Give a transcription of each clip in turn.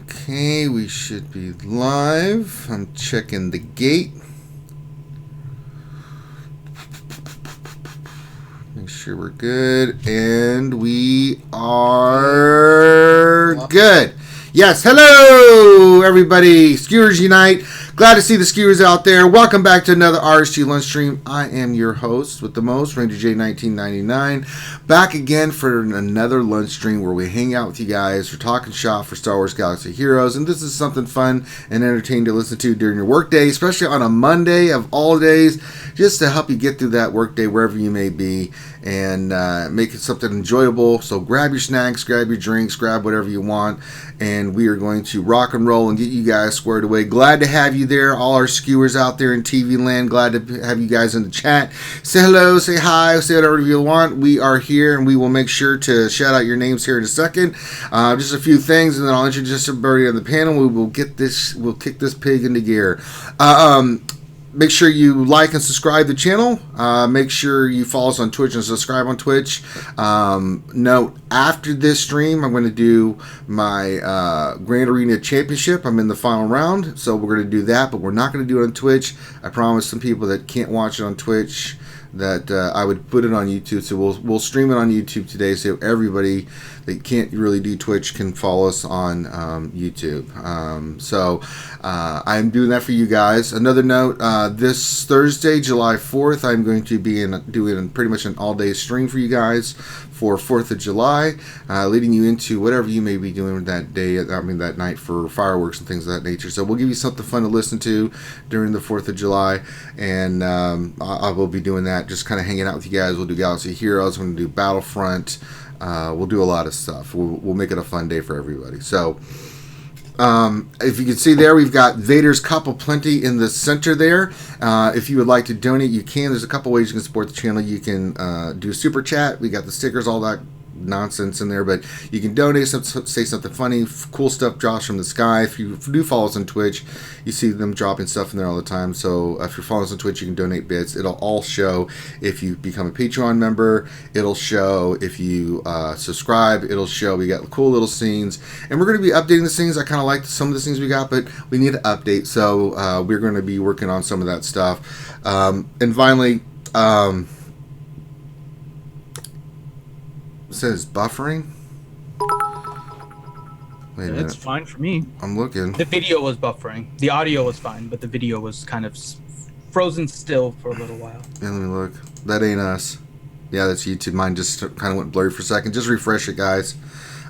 Okay, we should be live. I'm checking the gate. Make sure we're good. And we are good. Yes, hello everybody. Skewers Unite. Glad to see the skewers out there. Welcome back to another RSG Lunch Stream. I am your host with the most, Ranger J 1999. Back again for another lunch stream where we hang out with you guys. We're talking shop for Star Wars Galaxy Heroes. And this is something fun and entertaining to listen to during your workday, especially on a Monday of all days, just to help you get through that workday wherever you may be and make it something enjoyable. So grab your snacks, grab your drinks, grab whatever you want. And we are going to rock and roll and get you guys squared away. Glad to have you there, all our skewers out there in TV land. Glad to have you guys in the chat. Say hello, say hi, say whatever you want. We are here, and we will make sure to shout out your names here in a second. Just a few things, and then I'll introduce everybody on the panel. We will get this. We'll kick this pig into gear. Make sure you like and subscribe to the channel. Make sure you follow us on Twitch and subscribe on Twitch. Note, after this stream, I'm going to do my Grand Arena Championship. I'm in the final round, so we're going to do that, but we're not going to do it on Twitch. I promised some people that can't watch it on Twitch that I would put it on YouTube, so we'll stream it on YouTube today, so everybody that can't really do Twitch can follow us on YouTube. So I'm doing that for you guys. Another note: this Thursday, July 4th, I'm going to be doing pretty much an all-day stream for you guys for 4th of July, leading you into whatever you may be doing that day. That night for fireworks and things of that nature. So we'll give you something fun to listen to during the 4th of July, and I will be doing that. Just kind of hanging out with you guys. We'll do Galaxy Heroes. We're going to do Battlefront. We'll do a lot of stuff. We'll make it a fun day for everybody. So, if you can see there, we've got Vader's Cup of Plenty in the center there. If you would like to donate, you can. There's a couple ways you can support the channel. You can do super chat. We got the stickers, all that nonsense in there, but you can donate, say something funny, cool stuff drops from the sky. If you do follow us on Twitch, you see them dropping stuff in there all the time. So if you're following us on Twitch, you can donate bits. It'll all show if you become a Patreon member. It'll show if you subscribe. It'll show we got cool little scenes, and we're going to be updating the scenes. I kind of like some of the scenes we got, but we need to update, so we're going to be working on some of that stuff. And finally, it says buffering. Wait a minute. It's fine for me. I'm looking. The video was buffering. The audio was fine, but the video was kind of frozen still for a little while. Yeah, let me look. That ain't us. Yeah, that's YouTube. Mine just kind of went blurry for a second. Just refresh it, guys.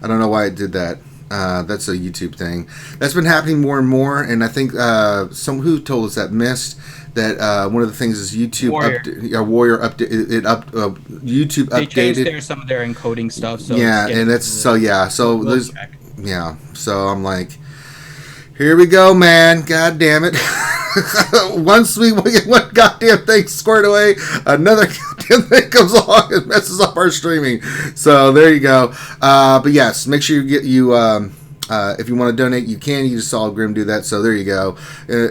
I don't know why it did that. That's a YouTube thing. That's been happening more and more, and I think who told us that missed that one of the things is YouTube Warrior update. YouTube they updated. Changed some of their encoding stuff. So yeah, and that's so there's check. Yeah. So I'm like, here we go, man. God damn it. Once we get one goddamn thing squared away, another goddamn thing comes along and messes up our streaming. So there you go. But yes, make sure you get if you want to donate, you can. You just saw Grim do that. So there you go.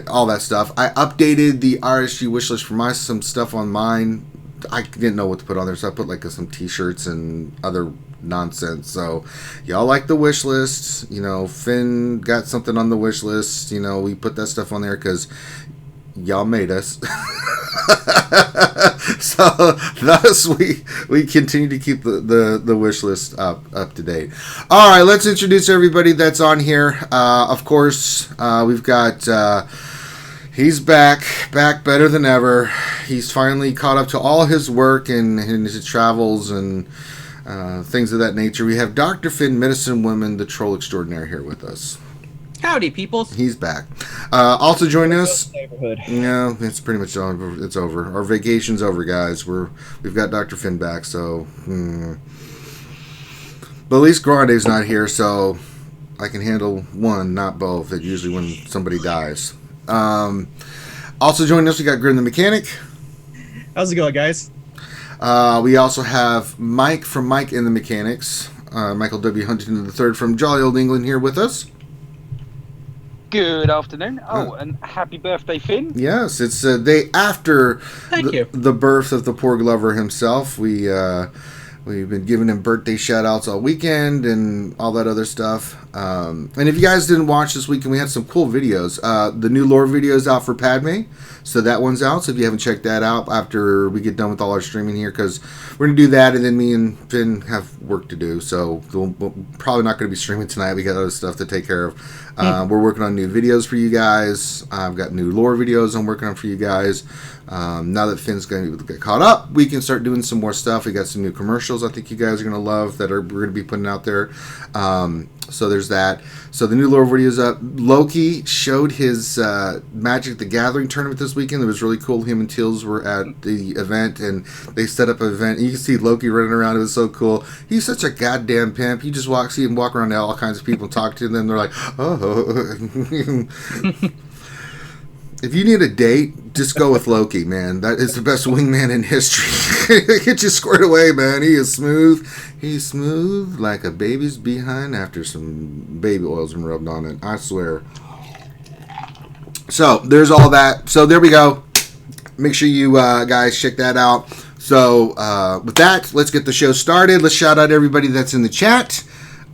All that stuff. I updated the RSG wish list for some stuff on mine. I didn't know what to put on there, so I put some t-shirts and other nonsense. So y'all like the wish list. Finn got something on the wish list. We put that stuff on there because y'all made us. So thus we continue to keep the wish list up to date. All right, let's introduce everybody that's on here. Of course, we've got he's back better than ever. He's finally caught up to all his work and his travels and things of that nature. We have Dr. Finn, Medicine Woman, the Troll Extraordinaire, here with us. Howdy, peoples. He's back. Also joining us. Yeah, it's pretty much over. It's over. Our vacation's over, guys. We've got Dr. Finn back, so. But at least Grande's not here, so I can handle one, not both. That's usually when somebody dies. Also joining us, we got Grim the Mechanic. How's it going, guys? We also have Mike from Mike and the Mechanics. Michael W. Huntington III from Jolly Old England here with us. Good afternoon. Oh, and happy birthday, Finn. Yes, it's the day after the birth of the poor Glover himself. We We've been giving him birthday shout-outs all weekend and all that other stuff. And if you guys didn't watch this weekend, we had some cool videos. The new lore video is out for Padme, so that one's out. So if you haven't checked that out after we get done with all our streaming here, because we're going to do that, and then me and Finn have work to do. So we're probably not going to be streaming tonight. We got other stuff to take care of. We're working on new videos for you guys. I've got new lore videos I'm working on for you guys. Now that Finn's going to get caught up, we can start doing some more stuff. We got some new commercials I think you guys are going to love that we're going to be putting out there. So there's that. So the new lore video is up. Loki showed his Magic the Gathering tournament this weekend. It was really cool. Him and Teals were at the event, and they set up an event. And you can see Loki running around. It was so cool. He's such a goddamn pimp. You just see him walk around to all kinds of people and talk to them. They're like, oh. If you need a date, just go with Loki, man. That is the best wingman in history. Get you squared away, man. He is smooth. He's smooth like a baby's behind after some baby oil's been rubbed on it. I swear. So, there's all that. So, there we go. Make sure you guys check that out. So, with that, let's get the show started. Let's shout out everybody that's in the chat.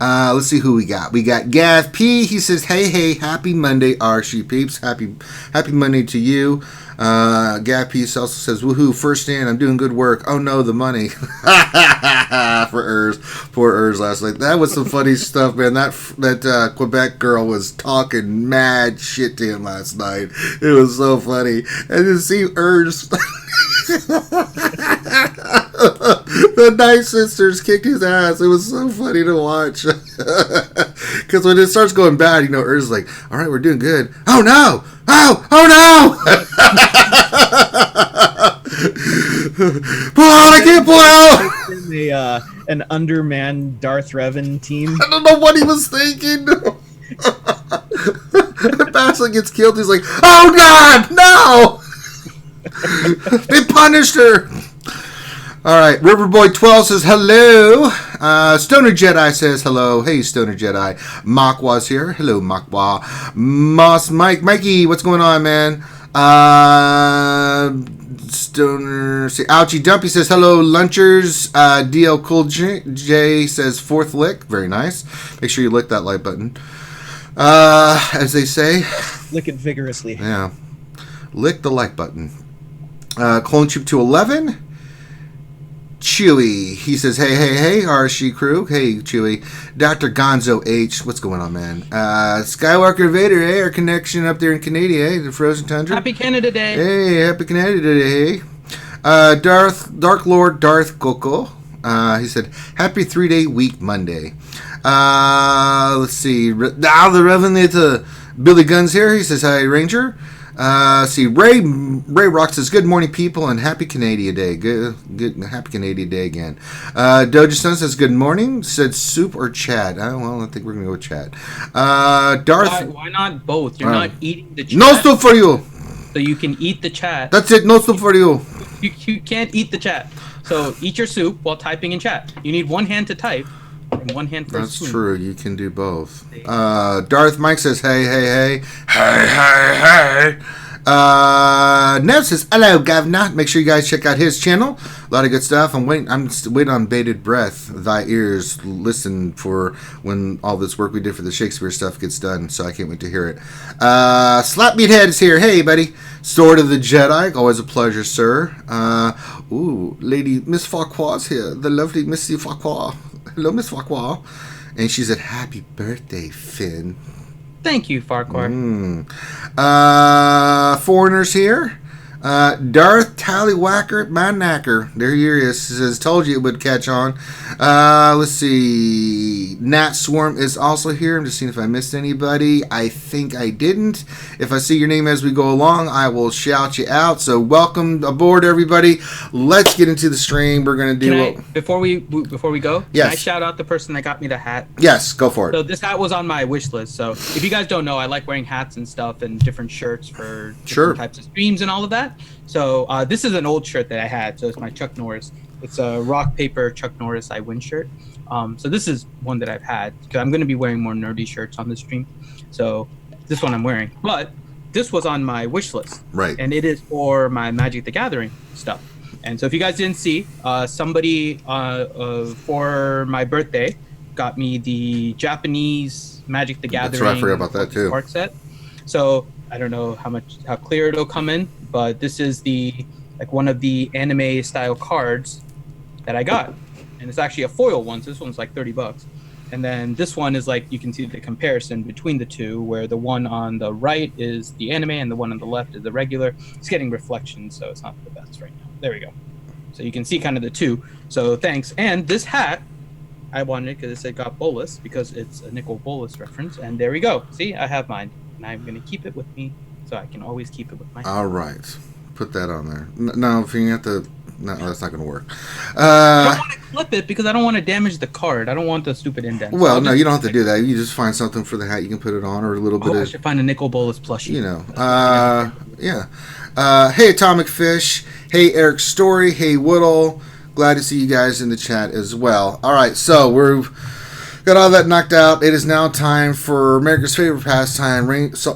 Let's see who we got. We got Gav P. He says, hey, happy Monday, RSG peeps. Happy Monday to you. Gav P. also says, woohoo, first in, I'm doing good work. Oh no, the money. For Urs. Poor Urs last night. That was some funny stuff, man. That Quebec girl was talking mad shit to him last night. It was so funny. And to see Urs... The Night Sisters kicked his ass. It was so funny to watch. Because when it starts going bad, Urs like, all right, we're doing good. Oh no! Oh no! Pull out! I can't pull out! An undermanned Darth Revan team. I don't know what he was thinking. Bastila gets killed. He's like, oh God, no! They punished her. All right, Riverboy12 says hello. Stoner Jedi says hello. Hey, Stoner Jedi. Makwa's here. Hello, Makwa. Moss Mikey, what's going on, man? Stoner. See, Ouchie Dumpy says hello, lunchers. DL Cool J says fourth lick. Very nice. Make sure you lick that like button. As they say. Lick it vigorously. Yeah. Lick the like button. Clone Troop 211. Chewy, he says, hey, RSG crew. Hey, Chewy. Dr. Gonzo H, what's going on, man? Skywalker Vader, our connection up there in Canada, the frozen tundra. Happy Canada Day. Hey, happy Canada Day. Dark Lord Darth Coco, he said, happy 3-day week Monday. Let's see. The Revenant Billy Guns here. He says, hi, Ranger. See, Ray Rock says, good morning, people, and happy Canadian Day. Good, happy Canadian Day again. Doja Sun says, good morning. Said soup or chat. Well, I think we're going to go with chat. Why not both? You're not eating the chat. No soup for you. So you can eat the chat. That's it. No soup for you. You can't eat the chat. So eat your soup while typing in chat. You need one hand to type and one hand for That's a spoon. true. You can do both. Darth Mike says, hey. Nev says, hello, Governor. Make sure you guys check out his channel. A lot of good stuff. I'm waiting on bated breath. Thy ears listen for when all this work we did for the Shakespeare stuff gets done. So I can't wait to hear it. Slap Meathead is here. Hey, buddy. Sword of the Jedi. Always a pleasure, sir. Lady Miss Farquhar's here. The lovely Missy Farquhar. Hello, Miss Farquhar. And she said, happy birthday, Finn. Thank you, Farquhar. Foreigners here. Darth Tallywhacker Mannacker. There he is. He says, told you it would catch on. Let's see. Nat Swarm is also here. I'm just seeing if I missed anybody. I think I didn't. If I see your name as we go along, I will shout you out. So welcome aboard, everybody. Let's get into the stream. We're going to do... Before we go, yes. Can I shout out the person that got me the hat? Yes, go for it. So this hat was on my wish list. So if you guys don't know, I like wearing hats and stuff and different shirts for different types of streams and all of that. So this is an old shirt that I had. So it's my Chuck Norris. It's a rock, paper, Chuck Norris I Win shirt. So this is one that I've had because I'm going to be wearing more nerdy shirts on the stream. So this one I'm wearing. But this was on my wish list. Right. And it is for my Magic the Gathering stuff. And so if you guys didn't see, somebody for my birthday got me the Japanese Magic the Gathering. That's right, I forgot about that too. Spark set. So I don't know how clear it'll come in, but this is one of the anime style cards that I got, and it's actually a foil one. So this one's like $30, and then this one is you can see the comparison between the two, where the one on the right is the anime and the one on the left is the regular. It's getting reflections, so it's not the best right now. There we go. So you can see kind of the two. So thanks. And this hat, I wanted it because it said got bolus, because it's a nickel bolus reference. And there we go. See, I have mine, and I'm going to keep it with me, so I can always keep it with myself. All right. Put that on there. No, if you have to... No, that's not going to work. I don't want to clip it because I don't want to damage the card. I don't want the stupid indent. Well, no, you don't have to do that. You just find something for the hat you can put it on, or a little bit of... I should find a nickel bolus plushie. You know. Yeah. Hey, Atomic Fish. Hey, Eric Story. Hey, Woodall. Glad to see you guys in the chat as well. All right, so we've got all that knocked out. It is now time for America's favorite pastime,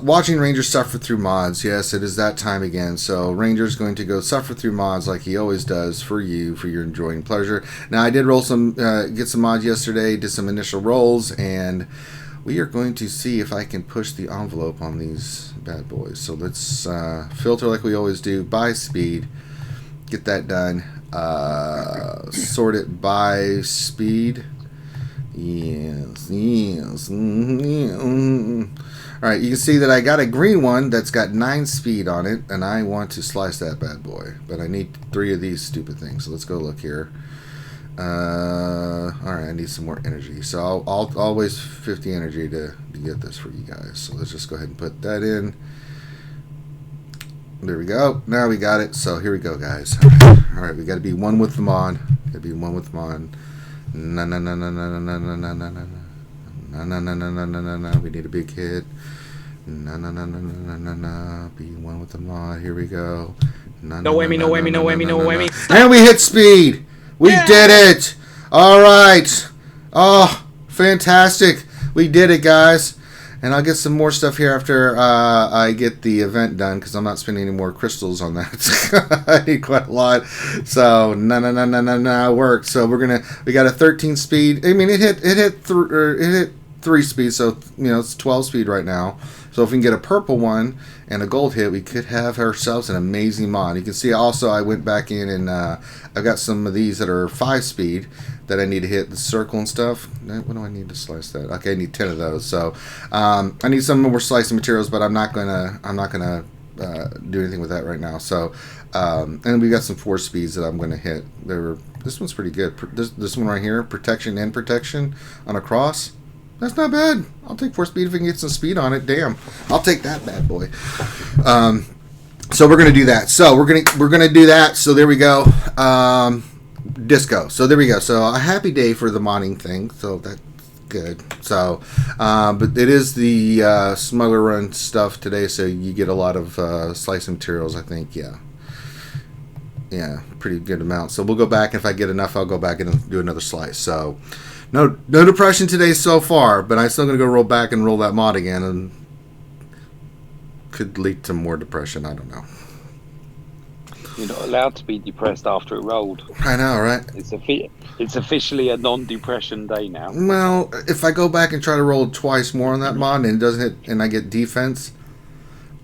watching Rangers suffer through mods. Yes, it is that time again. So Ranger's going to go suffer through mods like he always does for you, for your enjoying pleasure. Now, I did roll get some mods yesterday, did some initial rolls, and we are going to see if I can push the envelope on these bad boys. So let's filter like we always do by speed. Get that done. Sort it by speed. Yes. All right, you can see that I got a green one that's got 9 speed on it, and I want to slice that bad boy. But I need 3 of these stupid things, so let's go look here. All right, I need some more energy. So I'll waste 50 energy to get this for you guys. So let's just go ahead and put that in. There we go. Now we got it. So here we go, guys. All right, we got to be one with the mod. Got to be one with the mod. No. We need a big hit. No. Be one with the mod. Here we go. No whammy. And we hit speed. We did it. All right. Oh, fantastic. We did it, guys. And I'll get some more stuff here after I get the event done, because I'm not spending any more crystals on that. I need quite a lot. So no, it worked. So we got a 13 speed. I mean, it hit 3 speed, so it's 12 speed right now. So if we can get a purple one and a gold hit, we could have ourselves an amazing mod. You can see also I went back in and I've got some of these that are 5 speed that I need to hit the circle and stuff. What do I need to slice that? Okay, I need 10 of those. So I need some more slicing materials, but I'm not gonna do anything with that right now. So and we got some 4 speeds that I'm gonna hit. This one's pretty good. This one right here, protection on a cross. That's not bad. I'll take 4 speed if we can get some speed on it. Damn, I'll take that bad boy. So we're gonna do that. So we're gonna do that. So there we go. Disco. So there we go. So a happy day for the modding thing. So that's good. So, but it is the smuggler run stuff today. So you get a lot of slicing materials. I think. Yeah, pretty good amount. So we'll go back. If I get enough, I'll go back and do another slice. So. No depression today so far, but I'm still going to go roll back and roll that mod again, and could lead to more depression. I don't know. You're not allowed to be depressed after it rolled. I know, right? It's officially a non-depression day now. Well, if I go back and try to roll twice more on that mod and it doesn't hit, and I get defense,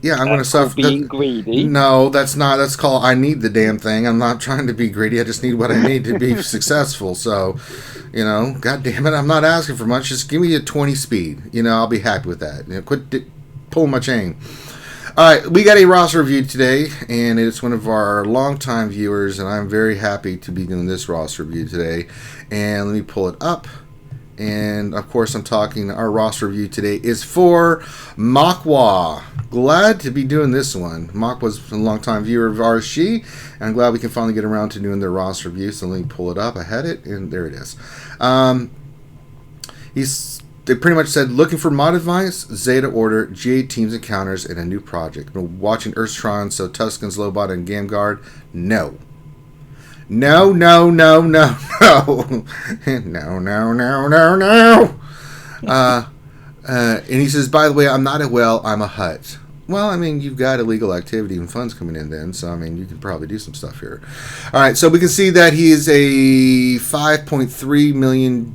yeah, I'm going to suffer. Being greedy. No, that's not. That's called I need the damn thing. I'm not trying to be greedy. I just need what I need to be successful. So, God damn it, I'm not asking for much. Just give me a 20 speed. I'll be happy with that. Quit pulling my chain. All right, we got a roster review today, and it's one of our longtime viewers, and I'm very happy to be doing this roster review today. And let me pull it up. And, of course, our roster review today is for Makwa. Glad to be doing this one. Makwa's a longtime viewer of RSG, and I'm glad we can finally get around to doing their roster review. So let me pull it up. I had it, and there it is. They pretty much said, looking for mod advice, Zeta Order, G8 teams encounters, and a new project. Been watching Earthstron, so Tuscans, Lobot, and Gamguard. No. No. And he says, by the way, I'm not a whale, I'm a hut. Well, I mean, you've got illegal activity and funds coming in then, so I mean, you can probably do some stuff here. All right, so we can see that he is a 5.3 million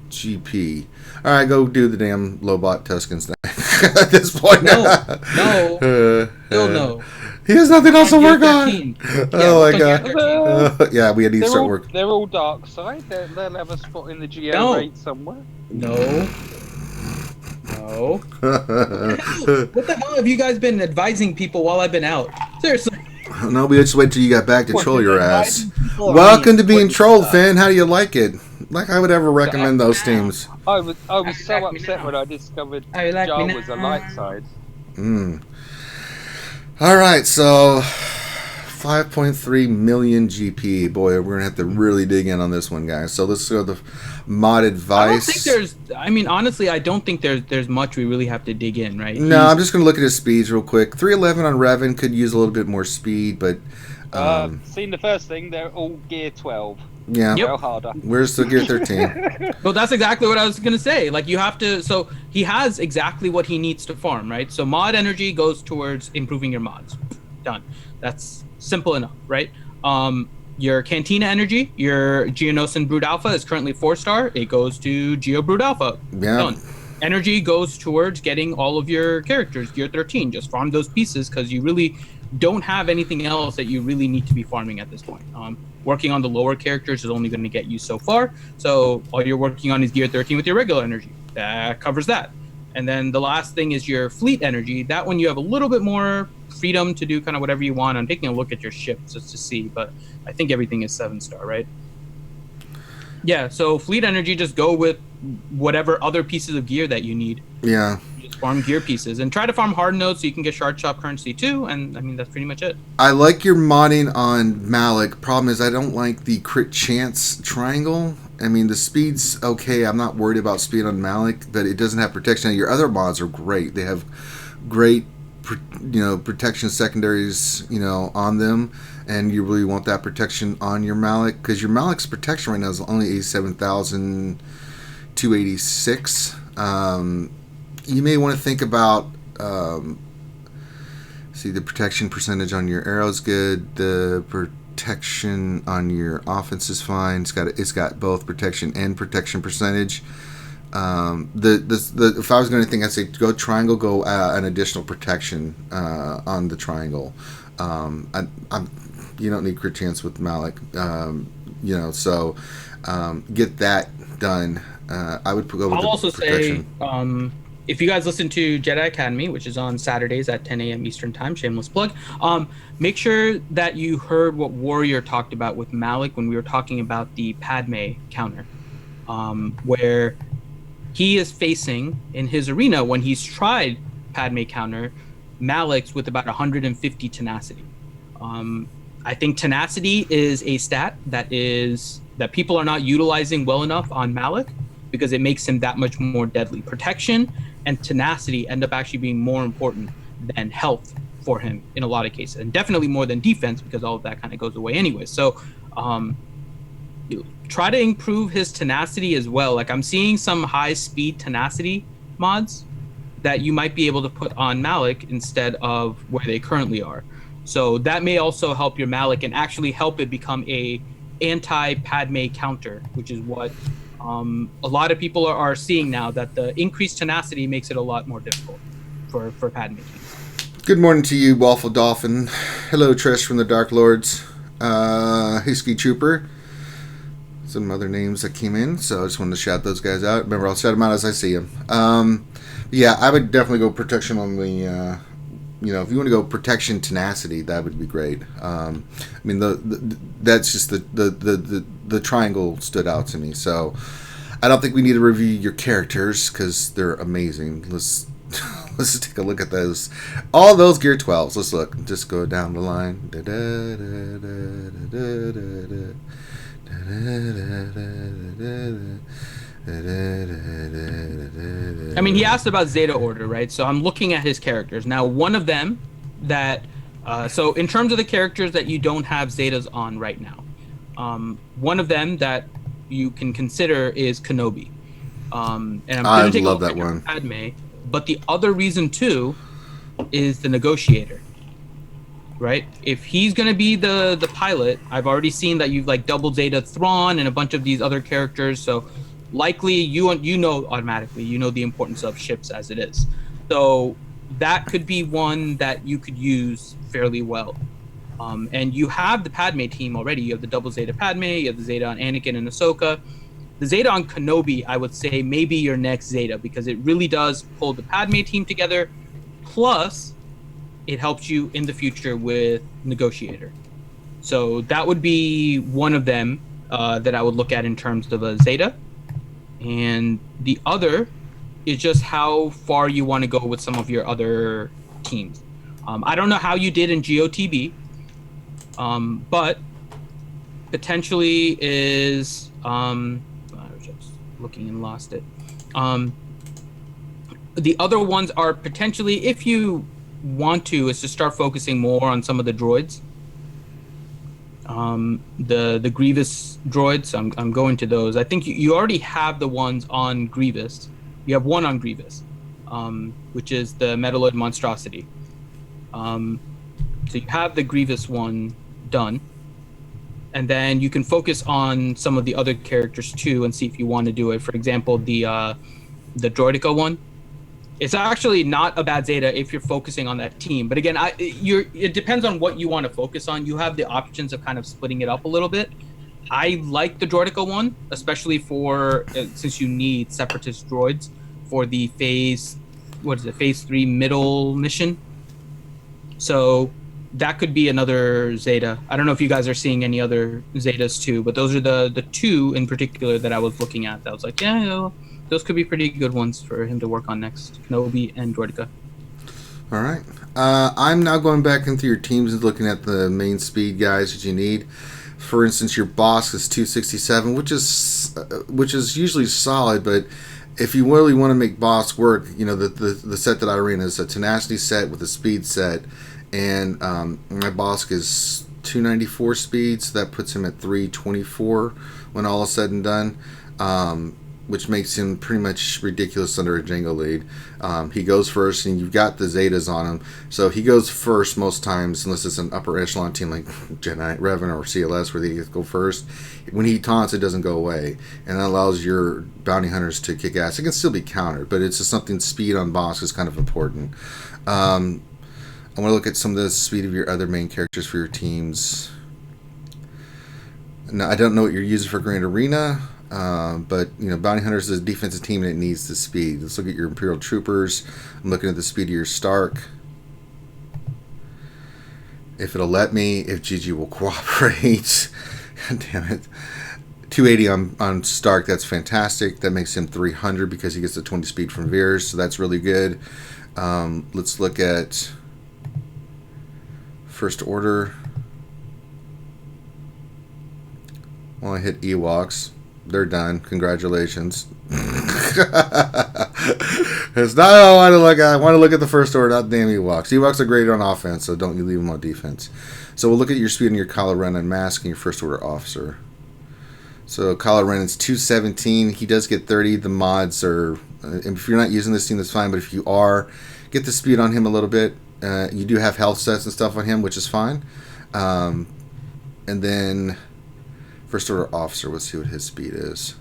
GP. All right, go do the damn Lobot Tuscans thing at this point. No. He has nothing else to work on. Yeah, Oh my god. Yeah, we need to start work. They're all dark side. They'll have a spot in the GO rate somewhere. No. What the hell have you guys been advising people while I've been out? Seriously. No, we just wait till you got back to troll your ass. Welcome to being trolled, Finn. How do you like it? Like I would ever recommend those teams. I was so upset when I discovered Jar was a light side. All right, so 5.3 million GP. Boy, we're gonna have to really dig in on this one, guys. So let's go to the mod advice. Honestly, I don't think there's much we really have to dig in, right? No, I'm just gonna look at his speeds real quick. 311 on Revan could use a little bit more speed, but seen the first thing, they're all gear 12. Yeah. Well harder. Where's the gear 13? Well, that's exactly what I was gonna say. Like you have to. So he has exactly what he needs to farm, right? So mod energy goes towards improving your mods. Done. That's simple enough, right? Your Cantina energy, your Geonosis Brood Alpha is currently 4-star. It goes to Geo Brood Alpha. Yeah. Done. Energy goes towards getting all of your characters gear 13. Just farm those pieces because you really don't have anything else that you really need to be farming at this point. Working on the lower characters is only going to get you so far. So all you're working on is gear 13 with your regular energy. That covers that. And then the last thing is your fleet energy. That one you have a little bit more freedom to do kind of whatever you want. I'm taking a look at your ship just to see, but I think everything is 7-star, right? Yeah, so fleet energy, just go with whatever other pieces of gear that you need. Yeah. Just farm gear pieces and try to farm hard nodes so you can get shard shop currency too. And I mean, that's pretty much it. I like your modding on Malik. Problem is I don't like the crit chance triangle. I mean, the speed's okay. I'm not worried about speed on Malik, but it doesn't have protection. Your other mods are great. They have great, protection secondaries, on them. And you really want that protection on your Malik, because your Malik's protection right now is only 87,286. You may want to think about, see, the protection percentage on your arrow's good. The protection on your offense is fine. It's got both protection and protection percentage. If I was going to think, I'd say go triangle, go an additional protection on the triangle. You don't need crit chance with Malik, so get that done. I would go with I'll also protection. Say, if you guys listen to Jedi Academy, which is on Saturdays at 10 a.m. Eastern Time, shameless plug, make sure that you heard what Warrior talked about with Malik when we were talking about the Padme counter, where he is facing in his arena when he's tried Padme counter, Malik's with about 150 tenacity. I think tenacity is a stat that people are not utilizing well enough on Malik because it makes him that much more deadly. Protection and tenacity end up actually being more important than health for him in a lot of cases, and definitely more than defense because all of that kind of goes away anyway. So try to improve his tenacity as well. Like I'm seeing some high speed tenacity mods that you might be able to put on Malik instead of where they currently are. So that may also help your Malik and actually help it become a anti-Padme counter, which is what a lot of people are seeing now, that the increased tenacity makes it a lot more difficult for Padme teams. Good morning to you, Waffle Dolphin. Hello, Trish from the Dark Lords. Husky Trooper. Some other names that came in, so I just wanted to shout those guys out. Remember, I'll shout them out as I see them. Yeah, I would definitely go protection on the... if you want to go protection tenacity, that would be great. That's just the triangle stood out to me. So I don't think we need to review your characters because they're amazing. Let's just take a look at those. All those gear 12s. Let's look. Just go down the line. I mean, he asked about Zeta Order, right? So I'm looking at his characters. Now, one of them that... so in terms of the characters that you don't have Zetas on right now, one of them that you can consider is Kenobi. And I'm going to take love a that look one. at Padme, but the other reason, too, is the negotiator, right? If he's going to be the pilot, I've already seen that you've like double Zeta Thrawn and a bunch of these other characters, so likely you know automatically, you know the importance of ships as it is. So that could be one that you could use fairly well. And you have the Padme team already. You have the double Zeta Padme, you have the Zeta on Anakin and Ahsoka. The Zeta on Kenobi, I would say, maybe your next Zeta, because it really does pull the Padme team together. Plus, it helps you in the future with Negotiator. So that would be one of them that I would look at in terms of a Zeta. And the other is just how far you want to go with some of your other teams. I don't know how you did in GOTB, but potentially is... I was just looking and lost it. The other ones are potentially, if you want to, is to start focusing more on some of the droids. The Grievous droids, I'm going to those. I think you already have the ones on Grievous. You have one on Grievous, which is the Metalloid Monstrosity. So you have the Grievous one done. And then you can focus on some of the other characters too and see if you want to do it. For example, the Droideka one. It's actually not a bad Zeta if you're focusing on that team. But again, it depends on what you want to focus on. You have the options of kind of splitting it up a little bit. I like the Droideka one, especially for since you need Separatist droids for the phase 3 middle mission. So that could be another Zeta. I don't know if you guys are seeing any other Zetas too, but those are the two in particular that I was looking at. That I was like, yeah, those could be pretty good ones for him to work on next. Kenobi and Droideka. All right. I'm now going back into your teams and looking at the main speed guys that you need. For instance, your boss is 267, which is usually solid, but if you really want to make boss work, you know, the set that I ran is a tenacity set with a speed set, and my boss is 294 speed, so that puts him at 324 when all is said and done. Which makes him pretty much ridiculous under a Jango lead. He goes first, and you've got the Zetas on him. So he goes first most times, unless it's an upper echelon team like Jedi Revan or CLS where they go first. When he taunts, it doesn't go away. And that allows your bounty hunters to kick ass. It can still be countered, but it's just something speed on boss is kind of important. I want to look at some of the speed of your other main characters for your teams. Now, I don't know what you're using for Grand Arena. But you know, Bounty Hunters is a defensive team and it needs the speed. Let's look at your Imperial Troopers. I'm looking at the speed of your Stark. If it'll let me, if Gigi will cooperate. God damn it. 280 on Stark, that's fantastic. That makes him 300 because he gets the 20 speed from Veers, so that's really good. Let's look at First Order. Well, I hit Ewoks. They're done. Congratulations. It's not what I want to look at. I want to look at the First Order, not damn Ewoks. Ewoks are great on offense, so don't you leave them on defense. So we'll look at your speed and your Kylo Ren and Mask and your First Order officer. So Kylo Ren is 217. He does get 30. The mods are... if you're not using this team, that's fine. But if you are, get the speed on him a little bit. You do have health sets and stuff on him, which is fine. And then... First Order officer, let's see what his speed is.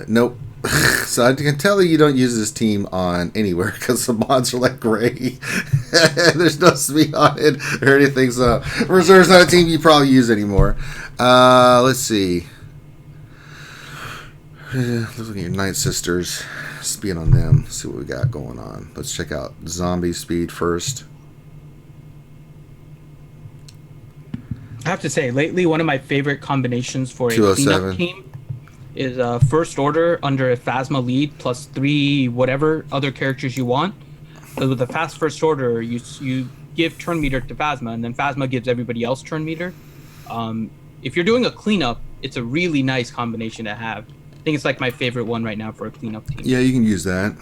Nope. So I can tell that you don't use this team on anywhere because the mods are like gray. There's no speed on it or anything. So Reserve's not a team you probably use anymore. Let's see. Let's look at your Night Sisters. Speed on them. See what we got going on. Let's check out zombie speed first. I have to say, lately, one of my favorite combinations for a cleanup team is First Order under a Phasma lead plus 3 whatever other characters you want. So with the fast First Order, you give turn meter to Phasma, and then Phasma gives everybody else turn meter. If you're doing a cleanup, it's a really nice combination to have. I think it's like my favorite one right now for a cleanup team. Yeah, you can use that.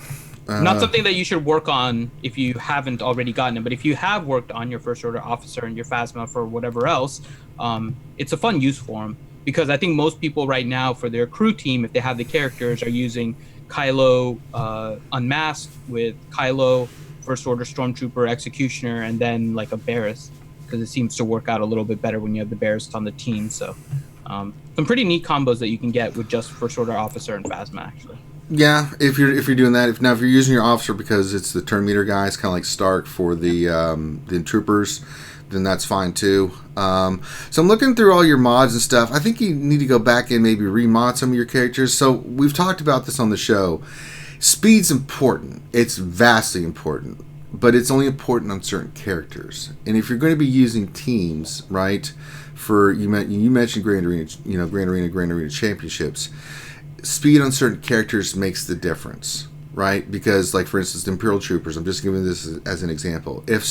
Not something that you should work on if you haven't already gotten it, but if you have worked on your First Order officer and your Phasma for whatever else, it's a fun use for them. because I think most people right now for their crew team, if they have the characters, are using Kylo unmasked with Kylo, First Order Stormtrooper, Executioner, and then like a Barriss, because it seems to work out a little bit better when you have the Barriss on the team. So some pretty neat combos that you can get with just First Order Officer and Phasma, actually. Yeah, if you're doing that, if you're using your officer because it's the turn meter guy, it's kind of like Stark for the troopers, then that's fine too. So I'm looking through all your mods and stuff. I think you need to go back and maybe remod some of your characters. So we've talked about this on the show. Speed's important. It's vastly important, but it's only important on certain characters. And if you're going to be using teams, right? For you mentioned Grand Arena Championships. Speed on certain characters makes the difference, right? Because, like, for instance, the Imperial Troopers, I'm just giving this as an example. If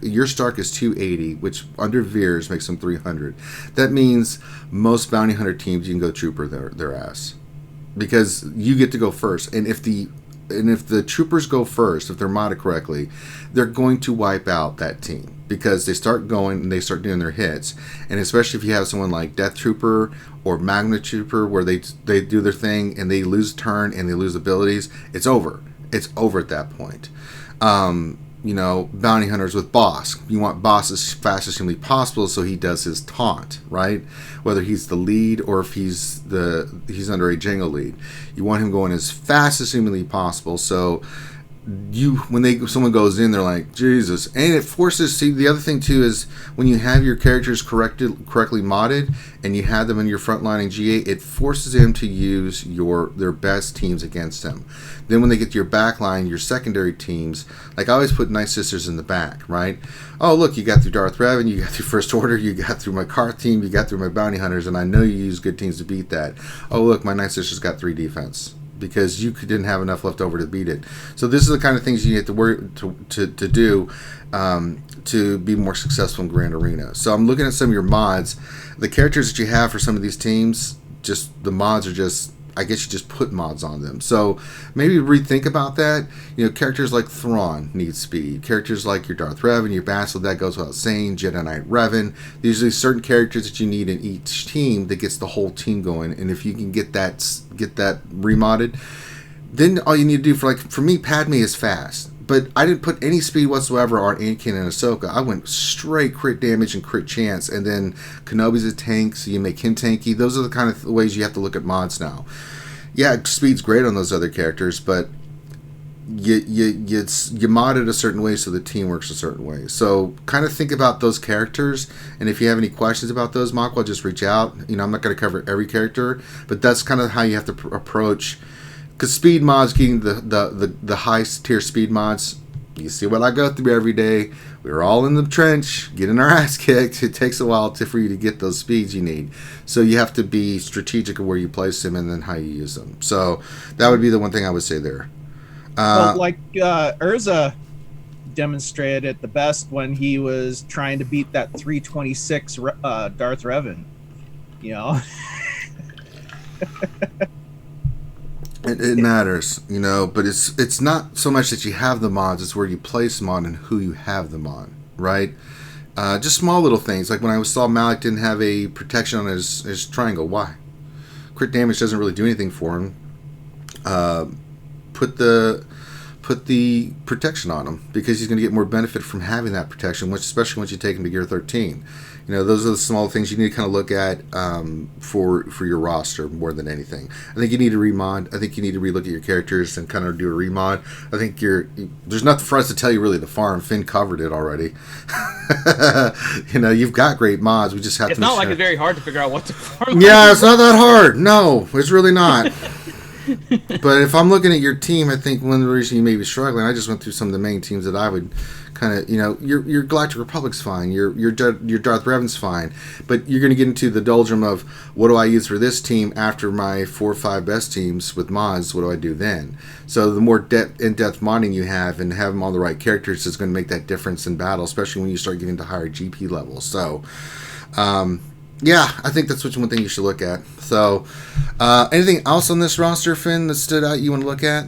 your Stark is 280, which under Veers makes them 300, that means most bounty hunter teams, you can go Trooper their ass. Because you get to go first. And if the Troopers go first, if they're modded correctly, they're going to wipe out that team. Because they start going and they start doing their hits. And especially if you have someone like Death Trooper or Magna Trooper where they do their thing and they lose turn and they lose abilities, it's over. It's over at that point. Bounty hunters with Boss. You want Boss as fast as humanly possible so he does his taunt, right? Whether he's the lead or if he's under a Jango lead. You want him going as fast as humanly possible so someone goes in, they're like, Jesus. And it forces, the other thing too is when you have your characters correctly modded and you have them in your frontline in GA, it forces them to use their best teams against them. Then when they get to your backline, your secondary teams, like I always put Night Sisters in the back, right? Oh, look, you got through Darth Revan, you got through First Order, you got through my Karth team, you got through my Bounty Hunters, and I know you use good teams to beat that. Oh, look, my Night Sisters got 3 defense. Because you didn't have enough left over to beat it. So this is the kind of things you have to work to do to be more successful in Grand Arena. So I'm looking at some of your mods. The characters that you have for some of these teams, just the mods are just, I guess you just put mods on them. So maybe rethink about that. Characters like Thrawn need speed. Characters like your Darth Revan, your Bastila, that goes without saying. Jedi Knight Revan. These are certain characters that you need in each team that gets the whole team going. And if you can get that remodded, then all you need to do for me, Padme is fast. But I didn't put any speed whatsoever on Anakin and Ahsoka. I went straight crit damage and crit chance. And then Kenobi's a tank, so you make him tanky. Those are the kind of ways you have to look at mods now. Yeah, speed's great on those other characters, but you mod it a certain way so the team works a certain way. So kind of think about those characters, and if you have any questions about those, Makwa, just reach out. I'm not going to cover every character, but that's kind of how you have to approach. Because speed mods, getting the high tier speed mods, you see what I go through every day. We're all in the trench, getting our ass kicked. It takes a while for you to get those speeds you need. So you have to be strategic of where you place them and then how you use them. So that would be the one thing I would say there. Urza demonstrated it the best when he was trying to beat that 326 Darth Revan. It matters, but it's not so much that you have the mods, it's where you place them on and who you have them on, right? Just small little things, like when I saw Malik didn't have a protection on his triangle. Why? Crit damage doesn't really do anything for him. Put the protection on him, because he's going to get more benefit from having that protection, especially once you take him to Gear 13. Those are the small things you need to kind of look at for your roster more than anything. I think you need to remod. I think you need to relook at your characters and kind of do a remod. I think there's nothing for us to tell you really to farm. Finn covered it already. You've got great mods. We just have to. It's not like it's very hard to figure out what to farm. Yeah, it's not that hard. No, it's really not. But if I'm looking at your team, I think one of the reasons you may be struggling, I just went through some of the main teams that I would kind of, your Galactic Republic's fine, your Darth Revan's fine, but you're going to get into the doldrum of what do I use for this team after my 4 or 5 best teams with mods, what do I do then? So the more in-depth modding you have and have them all the right characters is going to make that difference in battle, especially when you start getting to higher GP levels. So, yeah, I think that's one thing you should look at. So, anything else on this roster, Finn, that stood out you want to look at?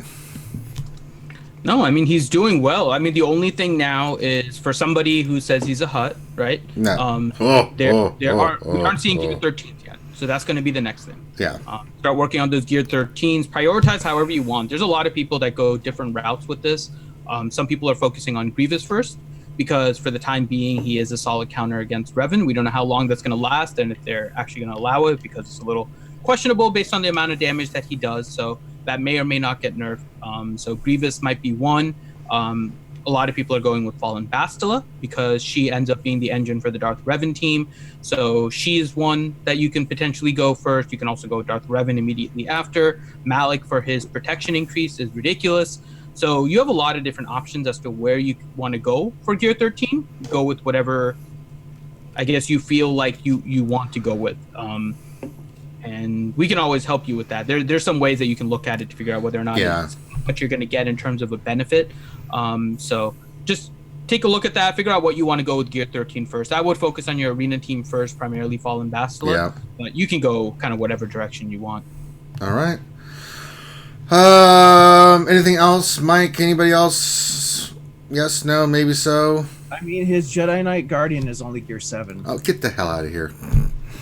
No, I mean, he's doing well. I mean, the only thing now is for somebody who says he's a Hutt, right? No. We aren't seeing Gear 13 yet. So that's going to be the next thing. Yeah. Start working on those gear 13s. Prioritize however you want. There's a lot of people that go different routes with this. Some people are focusing on Grievous first because for the time being, he is a solid counter against Revan. We don't know how long that's going to last and if they're actually going to allow it because it's a little questionable based on the amount of damage that he does. So that may or may not get nerfed. So Grievous might be one. A lot of people are going with Fallen Bastila because she ends up being the engine for the Darth Revan team. So she is one that you can potentially go first. You can also go with Darth Revan immediately after. Malik for his protection increase is ridiculous. So you have a lot of different options as to where you want to go for Gear 13. Go with whatever, I guess, you feel like you want to go with. And we can always help you with that. There's some ways that you can look at it to figure out whether or not it's what you're going to get in terms of a benefit. So just take a look at that, figure out what you want to go with Gear 13 first. I would focus on your arena team first, primarily Fallen Bastila. But you can go kind of whatever direction you want. All right. Anything else, Mike? Anybody else? Yes, no, maybe so. I mean, his Jedi Knight Guardian is only Gear 7. Oh, get the hell out of here.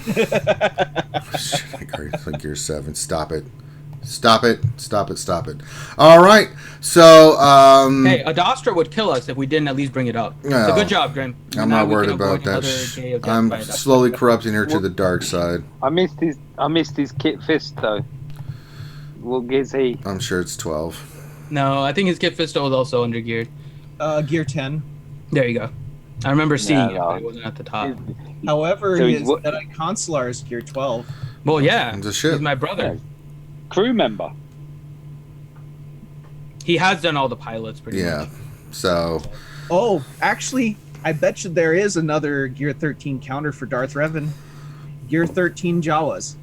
Jedi Guardian's on Gear 7. Stop it. Stop it. Stop it. Stop it. All right. So, hey, Adastra would kill us if we didn't at least bring it up. No, so good job, Grim. I'm not worried about that. I'm slowly corrupting her to the dark side. I missed his Kit Fist though. What is he? I'm sure it's 12. No, I think his Kit Fisto was also under geared. Gear 10. There you go. I remember seeing it, but it wasn't at the top. However, his Jedi Consular is Gear 12. Well, yeah. It's a ship. He's my brother. Yeah. Crew member. He has done all the pilots pretty much. So. Oh, actually, I bet you there is another Gear 13 counter for Darth Revan. Gear 13 Jawas.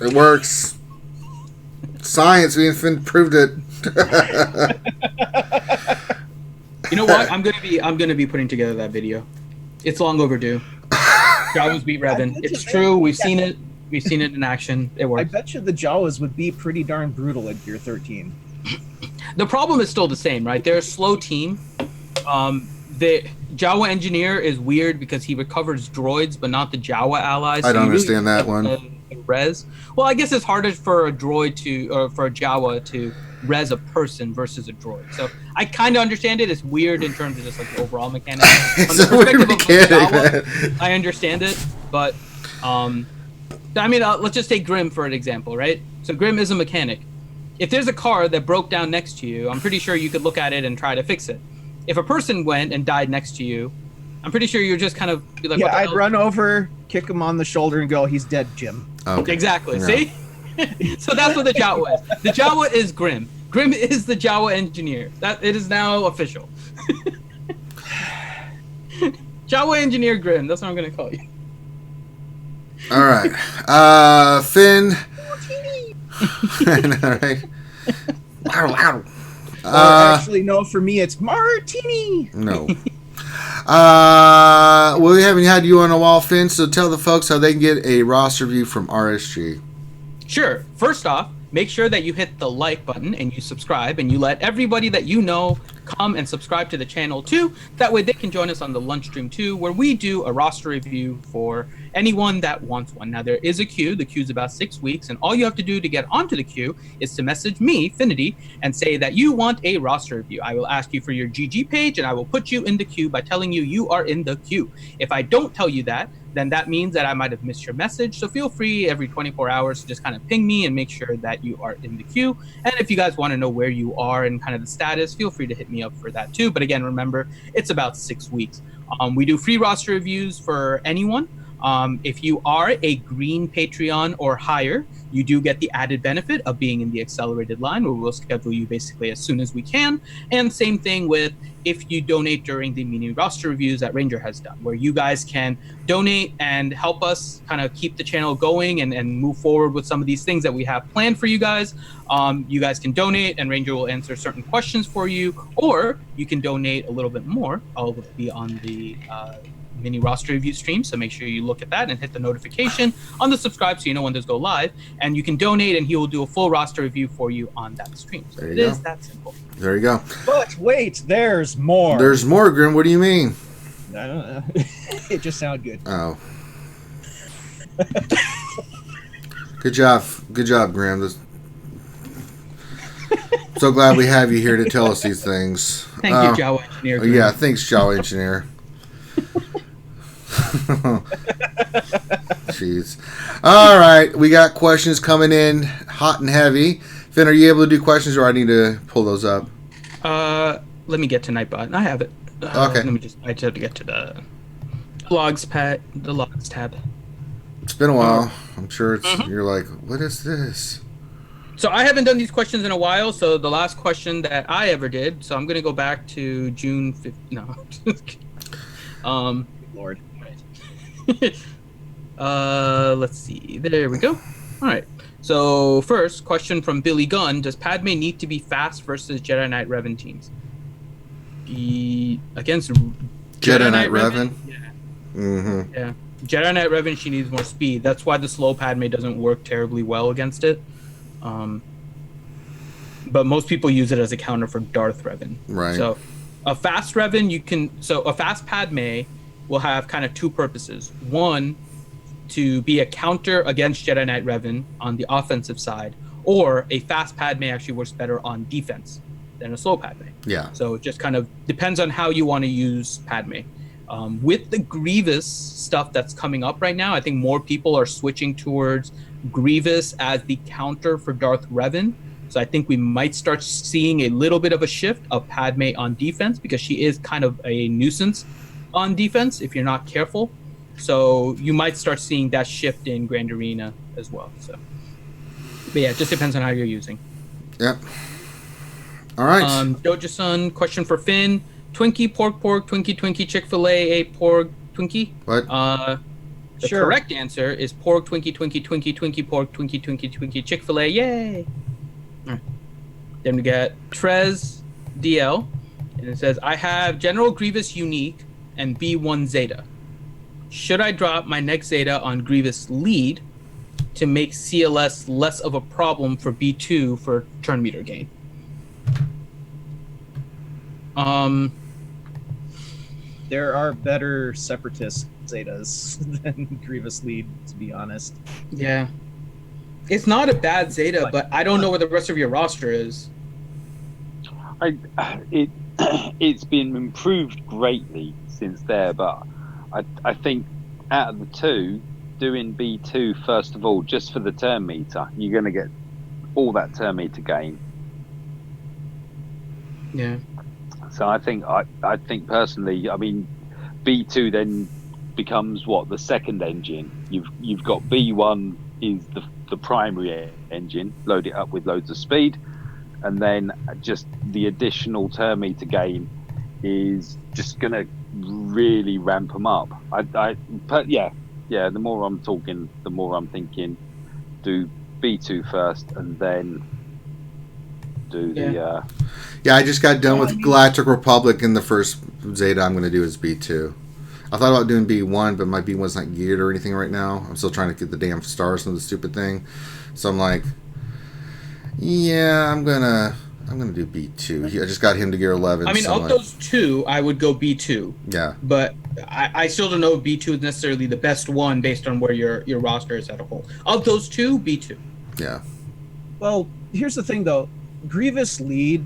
It works. Science, we proved it. You know what? I'm gonna be putting together that video. It's long overdue. Jawas beat Revan. It's true. We've seen it. We've seen it in action. It works. I bet you the Jawas would be pretty darn brutal at Gear 13. The problem is still the same, right? They're a slow team. The Jawa engineer is weird because he recovers droids, but not the Jawa allies. I don't understand that one. Res. Well, I guess it's harder for a droid to, or for a Jawa to res a person versus a droid. So I kind of understand it. It's weird in terms of just like the overall mechanics. From the perspective of Jawa, I understand it, but I mean, let's just take Grim for an example, right? So Grim is a mechanic. If there's a car that broke down next to you, I'm pretty sure you could look at it and try to fix it. If a person went and died next to you, I'm pretty sure you're just kind of be like, yeah, I'd run over, kick him on the shoulder, and go, "He's dead, Jim." Okay. Exactly. Yeah. See? So that's what the Jawa is. The Jawa is Grim. Grim is the Jawa engineer. That it is now official. Jawa engineer Grim. That's what I'm gonna call you. All right, Finn. All right. Wow. Actually, no. For me, it's Martini. No. We haven't had you on a while, Finn, so tell the folks how they can get a roster view from RSG. Sure. First off, make sure that you hit the like button and you subscribe and you let everybody that you know come and subscribe to the channel too. That way they can join us on the lunch stream too, where we do a roster review for anyone that wants one. Now, there is a queue. The queue's about 6 weeks, and all you have to do to get onto the queue is to message me, Finity, and say that you want a roster review. I will ask you for your GG page, and I will put you in the queue by telling you you are in the queue. If I don't tell you that, then that means that I might have missed your message. So feel free every 24 hours to just kind of ping me and make sure that you are in the queue. And if you guys want to know where you are and kind of the status, feel free to hit me up for that too. But again, remember, it's about 6 weeks. We do free roster reviews for anyone. If you are a green Patreon or higher, you do get the added benefit of being in the accelerated line, where we'll schedule you basically as soon as we can. And same thing with if you donate during the mini roster reviews that Ranger has done, where you guys can donate and help us kind of keep the channel going and move forward with some of these things that we have planned for you guys. You guys can donate and Ranger will answer certain questions for you, or you can donate a little bit more. I'll be on the mini roster review stream, so make sure you look at that and hit the notification on the subscribe so you know when those go live, and you can donate and he will do a full roster review for you on that stream. So it is that simple. There you go. But wait, there's more. There's more, Grim. What do you mean? I don't know. It just sounded good. Oh. Good job, Graham. So glad we have you here to tell us these things. Thank you, Java Engineer. Graham. Yeah, thanks, Java Engineer. Jeez. All right, we got questions coming in hot and heavy. Finn, are you able to do questions, or I need to pull those up? Let me get to Nightbot. I have it. Okay. I just have to get to the logs tab. It's been a while. I'm sure you're like, what is this? So I haven't done these questions in a while. So the last question that I ever did. So I'm gonna go back to June 5th. No. Lord. Let's see. There we go. All right. So first question from Billy Gunn: does Padme need to be fast versus Jedi Knight Revan teams? Against Jedi Knight Revan? Yeah. Mm-hmm. Yeah. Jedi Knight Revan, she needs more speed. That's why the slow Padme doesn't work terribly well against it. But most people use it as a counter for Darth Revan. Right. So a fast Revan, a fast Padme will have kind of two purposes. One, to be a counter against Jedi Knight Revan on the offensive side, or a fast Padme actually works better on defense than a slow Padme. Yeah. So it just kind of depends on how you want to use Padme. With the Grievous stuff that's coming up right now, I think more people are switching towards Grievous as the counter for Darth Revan. So I think we might start seeing a little bit of a shift of Padme on defense, because she is kind of a nuisance on defense if you're not careful. So you might start seeing that shift in Grand Arena as well. So, but yeah, it just depends on how you're using. Yep. All right. Doja-san, question for Finn: Twinkie, pork, Twinkie, Chick-fil-A, a pork, Twinkie. What? The correct answer is pork, Twinkie, pork, Twinkie, Chick-fil-A, yay! All right. Then we got Trez DL, and it says, I have General Grievous Unique and B1 Zeta. Should I drop my next Zeta on Grievous Lead to make CLS less of a problem for B2 for turn meter gain? There are better Separatist Zetas than Grievous Lead, to be honest. Yeah. It's not a bad Zeta, but I don't know where the rest of your roster is. It's been improved greatly since there, but I think out of the two, doing B2 first of all, just for the turn meter, you're going to get all that turn meter gain. Yeah. So I think personally, I mean, B2 then becomes the second engine. You've got B1 is the primary engine, load it up with loads of speed, and then just the additional turn meter gain is just going to really ramp them up. But yeah, the more I'm talking, the more I'm thinking do B2 first and then do the yeah, I just got done with Galactic Republic, and the first Zeta I'm going to do is B2. I thought about doing B1, but my B1's not geared or anything right now. I'm still trying to get the damn stars from the stupid thing. So I'm like, yeah, I'm gonna do B2. I just got him to gear 11. I mean, so of those two, I would go B2. Yeah. But I still don't know if B2 is necessarily the best one based on where your roster is as a whole. Of those two, B2. Yeah. Well, here's the thing, though. Grievous Lead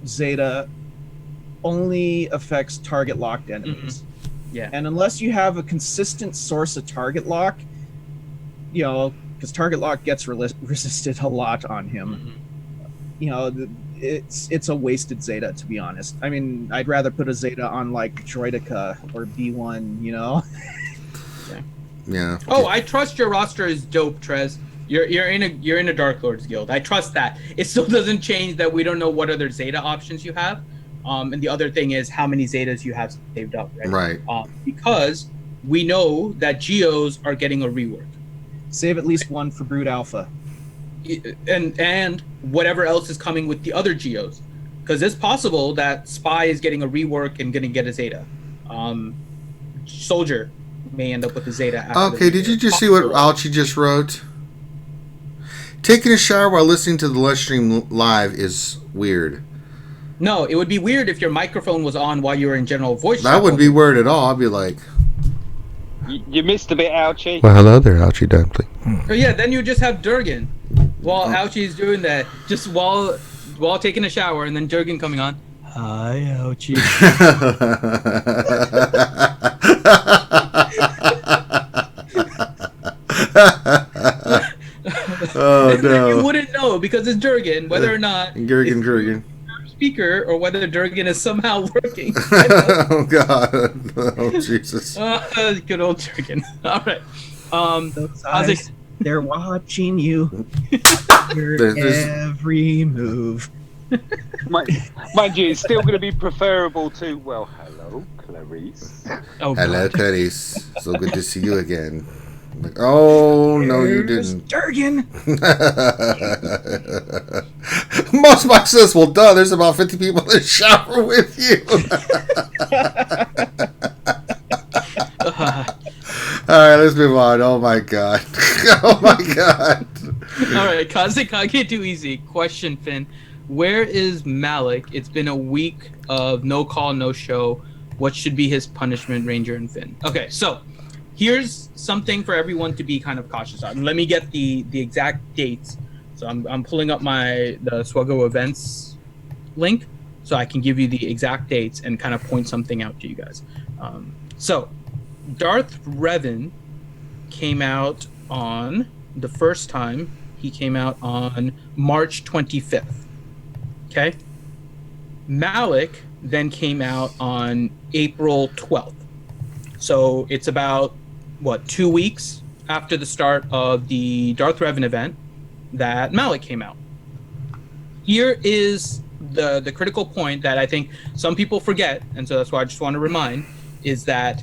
Zeta only affects target locked enemies. Mm-hmm. Yeah. And unless you have a consistent source of target lock, because target lock gets resisted a lot on him, it's a wasted Zeta, to be honest. I mean, I'd rather put a Zeta on like Droideka or B1, Yeah. Oh, I trust your roster is dope, Trez. You're in a Dark Lords guild. I trust that. It still doesn't change that we don't know what other Zeta options you have. And the other thing is how many Zetas you have saved up, right? Right. Because we know that Geos are getting a rework. Save at least one for Brood Alpha. And whatever else is coming with the other Geos. Because it's possible that Spy is getting a rework and going to get a Zeta. Soldier may end up with a Zeta. Okay, did you just see what Alchi just wrote? Taking a shower while listening to the live stream live is weird. No, it would be weird if your microphone was on while you were in general voice chat. That wouldn't be weird at all. I'd be like... You missed a bit, Ouchie. Well, hello there, Ouchie Dumpling. Oh yeah, then you just have Durgan while Ouchie's doing that, just while taking a shower, and then Durgan coming on. Hi, Ouchie. Oh no! You wouldn't know because it's Durgan whether or not Durgan. Speaker or whether Durgan is somehow working. Oh God! Oh Jesus! Good old Durgan. All right. Those eyes, they're watching you. Your every move. Mind you, it's still going to be preferable to, well, hello, Clarice. Oh, hello, God. Clarice. So good to see you again. Like, oh no, you didn't. Durgan. Most Mike says, well, duh. There's about 50 people in the shower with you. All right, let's move on. Oh my God. Oh my God. All right, Kazekage Too Easy. Question, Finn. Where is Malik? It's been a week of no call, no show. What should be his punishment, Ranger and Finn? Okay, so here's something for everyone to be kind of cautious on. Let me get the exact dates. So I'm pulling up the Swuggo events link so I can give you the exact dates and kind of point something out to you guys. So Darth Revan came out on the first time. He came out on March 25th. Okay. Malik then came out on April 12th. So it's about 2 weeks after the start of the Darth Revan event that Malik came out. Here is the critical point that I think some people forget, and so that's why I just want to remind, is that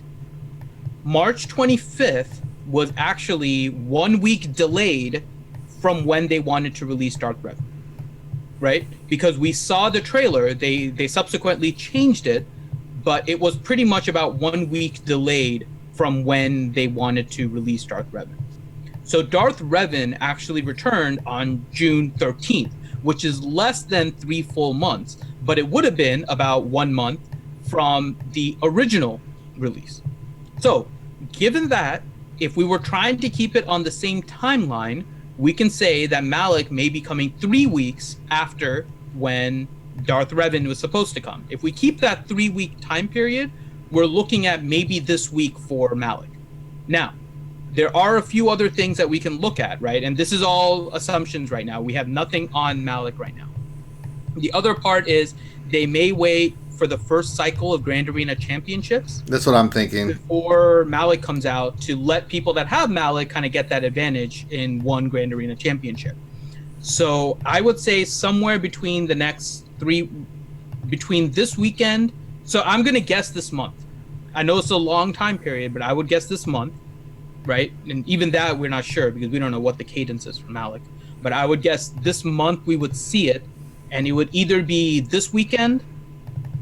March 25th was actually 1 week delayed from when they wanted to release Darth Revan, right? Because we saw the trailer, they subsequently changed it, but it was pretty much about 1 week delayed from when they wanted to release Darth Revan. So Darth Revan actually returned on June 13th, which is less than 3 full months, but it would have been about 1 month from the original release. So given that, if we were trying to keep it on the same timeline, we can say that Malik may be coming 3 weeks after when Darth Revan was supposed to come. If we keep that 3 week time period, we're looking at maybe this week for Malik. Now, there are a few other things that we can look at, right? And this is all assumptions right now. We have nothing on Malik right now. The other part is they may wait for the first cycle of Grand Arena Championships. That's what I'm thinking. Before Malik comes out, to let people that have Malik kind of get that advantage in one Grand Arena Championship. So I would say somewhere between the next between this weekend. So I'm going to guess this month. I know it's a long time period, but I would guess this month, right? And even that we're not sure because we don't know what the cadence is for Malik. But I would guess this month we would see it, and it would either be this weekend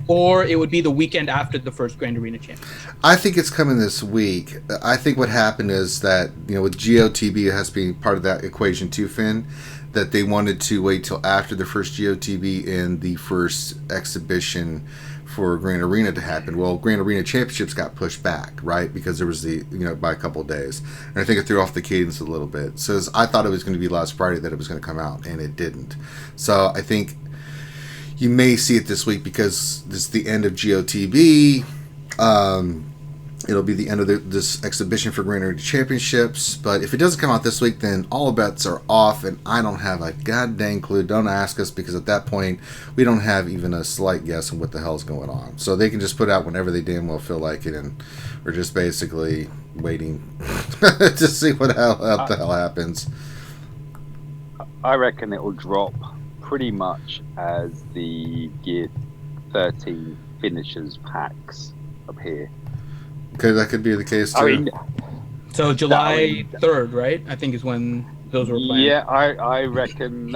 or it would be the weekend after the first Grand Arena Championship. I think it's coming this week. I think what happened is that, with GOTB, it has to be part of that equation too, Finn, that they wanted to wait till after the first GOTB and the first exhibition for Grand Arena to happen. Well, Grand Arena Championships got pushed back, right? Because there was by a couple of days. And I think it threw off the cadence a little bit. So I thought it was going to be last Friday that it was going to come out, and it didn't. So I think you may see it this week because this is the end of GOTB. It'll be the end of this exhibition for Grand Arena Championships. But if it doesn't come out this week, then all bets are off, and I don't have a goddamn clue. Don't ask us, because at that point, we don't have even a slight guess on what the hell's going on. So they can just put out whenever they damn well feel like it, and we're just basically waiting to see what the hell happens. I reckon it will drop pretty much as the Gear 13 finishers packs appear. Okay, that could be the case too. I mean, so July 3rd, right? I think is when those were planned. Yeah, I reckon.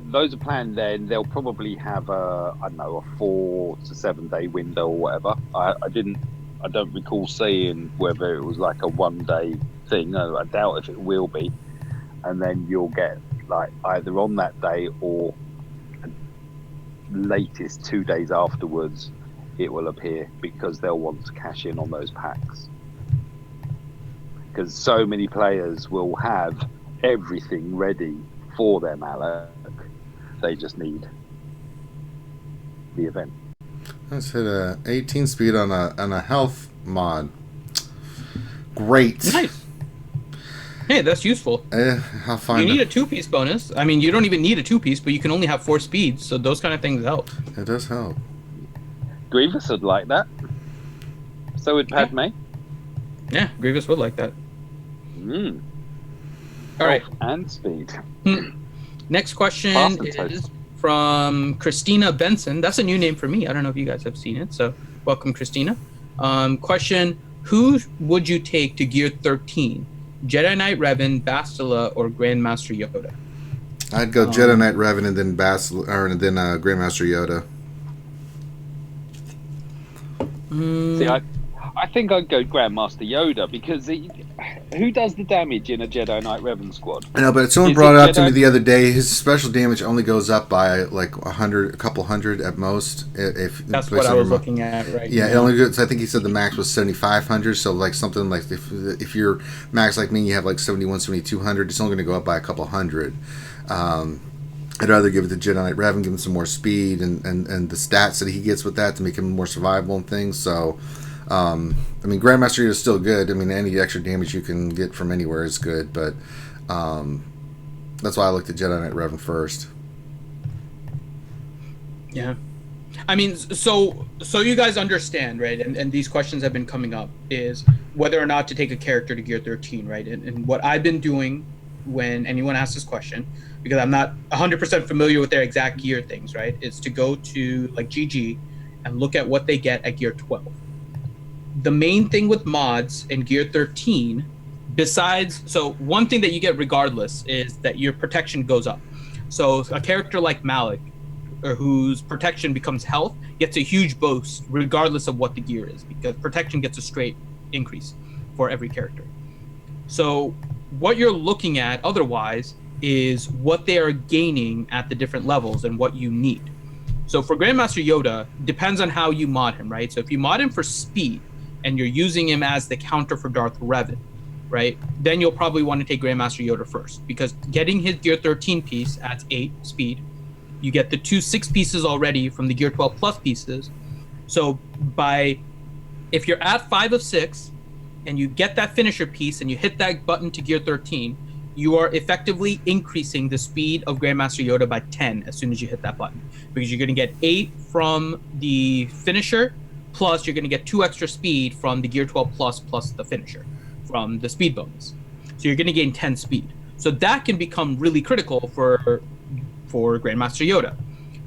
Those are planned then. They'll probably have a 4 to 7 day window or whatever. I don't recall seeing whether it was like a 1 day thing. No, I doubt if it will be. And then you'll get like either on that day or latest 2 days afterwards, it will appear, because they'll want to cash in on those packs. because so many players will have everything ready for their Malak. They just need the event. Let's hit a 18 speed on a health mod. Great. Nice. Hey, that's useful. I'll find you need a 2-piece bonus. I mean, you don't even need a 2-piece, but you can only have 4 speeds, so those kind of things help. It does help. Grievous would like that. So would Padme. Yeah, Grievous would like that. Mm. All right. And speed. Next question Fast and is toast. from Christina Benson. That's a new name for me. I don't know if you guys have seen it, so welcome, Christina. Question, who would you take to Gear 13? Jedi Knight Revan, Bastila, or Grandmaster Yoda? I'd go Jedi Knight Revan and then Grandmaster Yoda. See, I think I'd go Grandmaster Yoda because who does the damage in a Jedi Knight Revan squad? I know, but someone brought it up to me the other day. His special damage only goes up by like a couple hundred at most. If that's what I was looking at right yeah, now. it only goes, I think he said the max was 7,500. So like something like if you're max like me, you have like 71, 7,200. It's only going to go up by a couple hundred. I'd rather give it to Jedi Knight Revan, give him some more speed and the stats that he gets with that to make him more survivable and things. So. I mean, Grandmaster is still good. I mean, any extra damage you can get from anywhere is good, but that's why I looked at Jedi Knight Revan first. Yeah. I mean, so you guys understand, right? And these questions have been coming up, is whether or not to take a character to Gear 13, right? And what I've been doing when anyone asks this question, because I'm not 100% familiar with their exact gear things, right, is to go to like GG and look at what they get at Gear 12. The main thing with mods in Gear 13, so one thing that you get regardless is that your protection goes up. So a character like Malak, or whose protection becomes health, gets a huge boost regardless of what the gear is, because protection gets a straight increase for every character. So what you're looking at otherwise is what they are gaining at the different levels and what you need. So for Grandmaster Yoda, depends on how you mod him, right? So if you mod him for speed, and you're using him as the counter for Darth Revan, right? Then you'll probably want to take Grandmaster Yoda first, because getting his Gear 13 piece adds 8 speed. You get the 2 6 pieces already from the Gear 12 plus pieces. So if you're at 5 of 6 and you get that finisher piece and you hit that button to Gear 13, you are effectively increasing the speed of Grandmaster Yoda by 10 as soon as you hit that button, because you're going to get 8 from the finisher, plus you're going to get 2 extra speed from the Gear 12 plus the finisher from the speed bonus. So you're going to gain 10 speed. So that can become really critical for Grandmaster Yoda.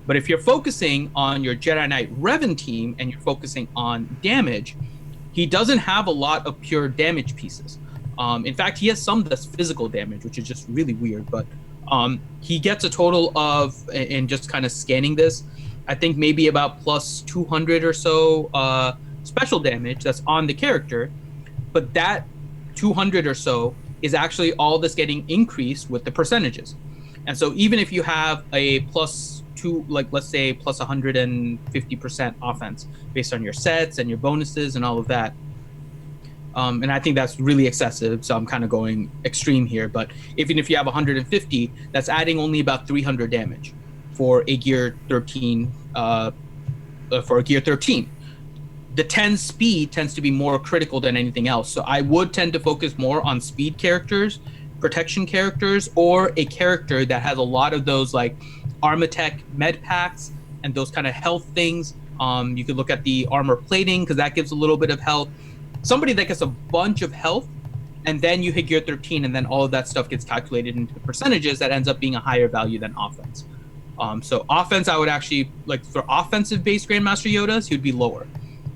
But if you're focusing on your Jedi Knight Revan team and you're focusing on damage, he doesn't have a lot of pure damage pieces. In fact, he has some that's physical damage, which is just really weird. But he gets a total of, in just kind of scanning this, I think maybe about plus 200 or so special damage that's on the character. But that 200 or so is actually all that's getting increased with the percentages. And so even if you have a plus 2, like let's say plus 150% offense based on your sets and your bonuses and all of that, and I think that's really excessive, so I'm kind of going extreme here, but even if you have 150, that's adding only about 300 damage for a Gear 13. The 10 speed tends to be more critical than anything else, so I would tend to focus more on speed characters, protection characters, or a character that has a lot of those like Armatech med packs and those kind of health things. You could look at the armor plating, because that gives a little bit of health. Somebody that gets a bunch of health, and then you hit Gear 13, and then all of that stuff gets calculated into the percentages, that ends up being a higher value than offense. So offense, I would actually, like for offensive-based Grandmaster Yodas, he would be lower.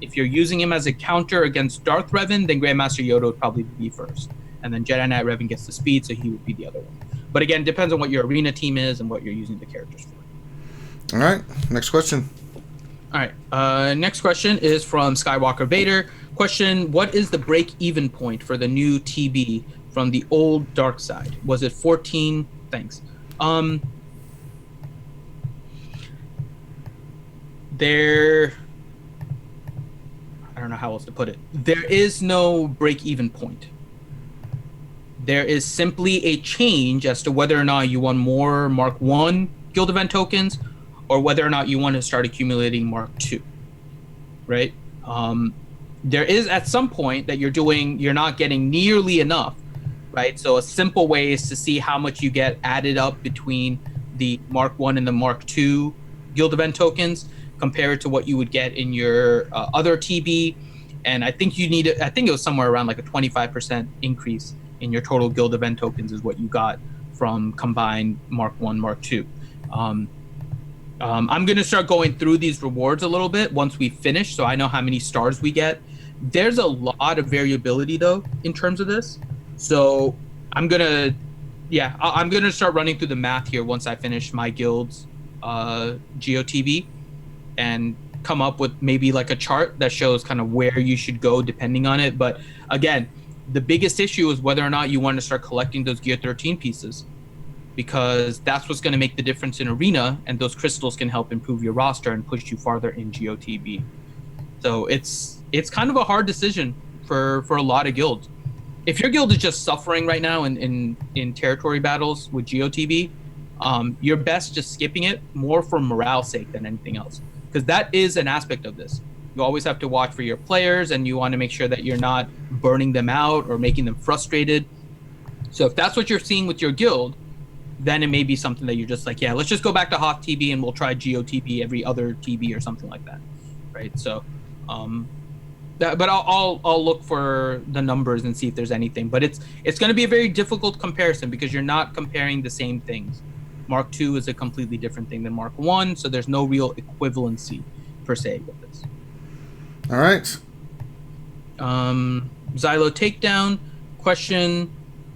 If you're using him as a counter against Darth Revan, then Grandmaster Yoda would probably be first. And then Jedi Knight Revan gets the speed, so he would be the other one. But again, it depends on what your arena team is and what you're using the characters for. All right, next question. All right, next question is from Skywalker Vader. Question, what is the break-even point for the new TB from the old dark side? Was it 14? Thanks. I don't know how else to put it. There is no break-even point. there is simply a change as to whether or not you want more Mark 1 guild event tokens or whether or not you want to start accumulating Mark 2, right? There is at some point that you're not getting nearly enough, right? So a simple way is to see how much you get added up between the Mark 1 and the Mark 2 guild event tokens compared to what you would get in your other TB. And I think it was somewhere around like a 25% increase in your total guild event tokens is what you got from combined Mark 1, Mark 2. I'm going to start going through these rewards a little bit once we finish, so I know how many stars we get. There's a lot of variability, though, in terms of this. So I'm going to start running through the math here once I finish my guild's GOTB and come up with maybe like a chart that shows kind of where you should go depending on it. But again, the biggest issue is whether or not you want to start collecting those Gear 13 pieces, because that's what's going to make the difference in Arena, and those crystals can help improve your roster and push you farther in GOTB. So it's kind of a hard decision for a lot of guilds. If your guild is just suffering right now in territory battles with GOTB, you're best just skipping it more for morale's sake than anything else, because that is an aspect of this. You always have to watch for your players, and you want to make sure that you're not burning them out or making them frustrated. So if that's what you're seeing with your guild, then it may be something that you're just like, yeah, let's just go back to Hawk TB and we'll try GOTB every other TB or something like that, right? So, but I'll look for the numbers and see if there's anything. But it's going to be a very difficult comparison because you're not comparing the same things. Mark 2 is a completely different thing than Mark 1, so there's no real equivalency per se with this. All right. Xylo Takedown question: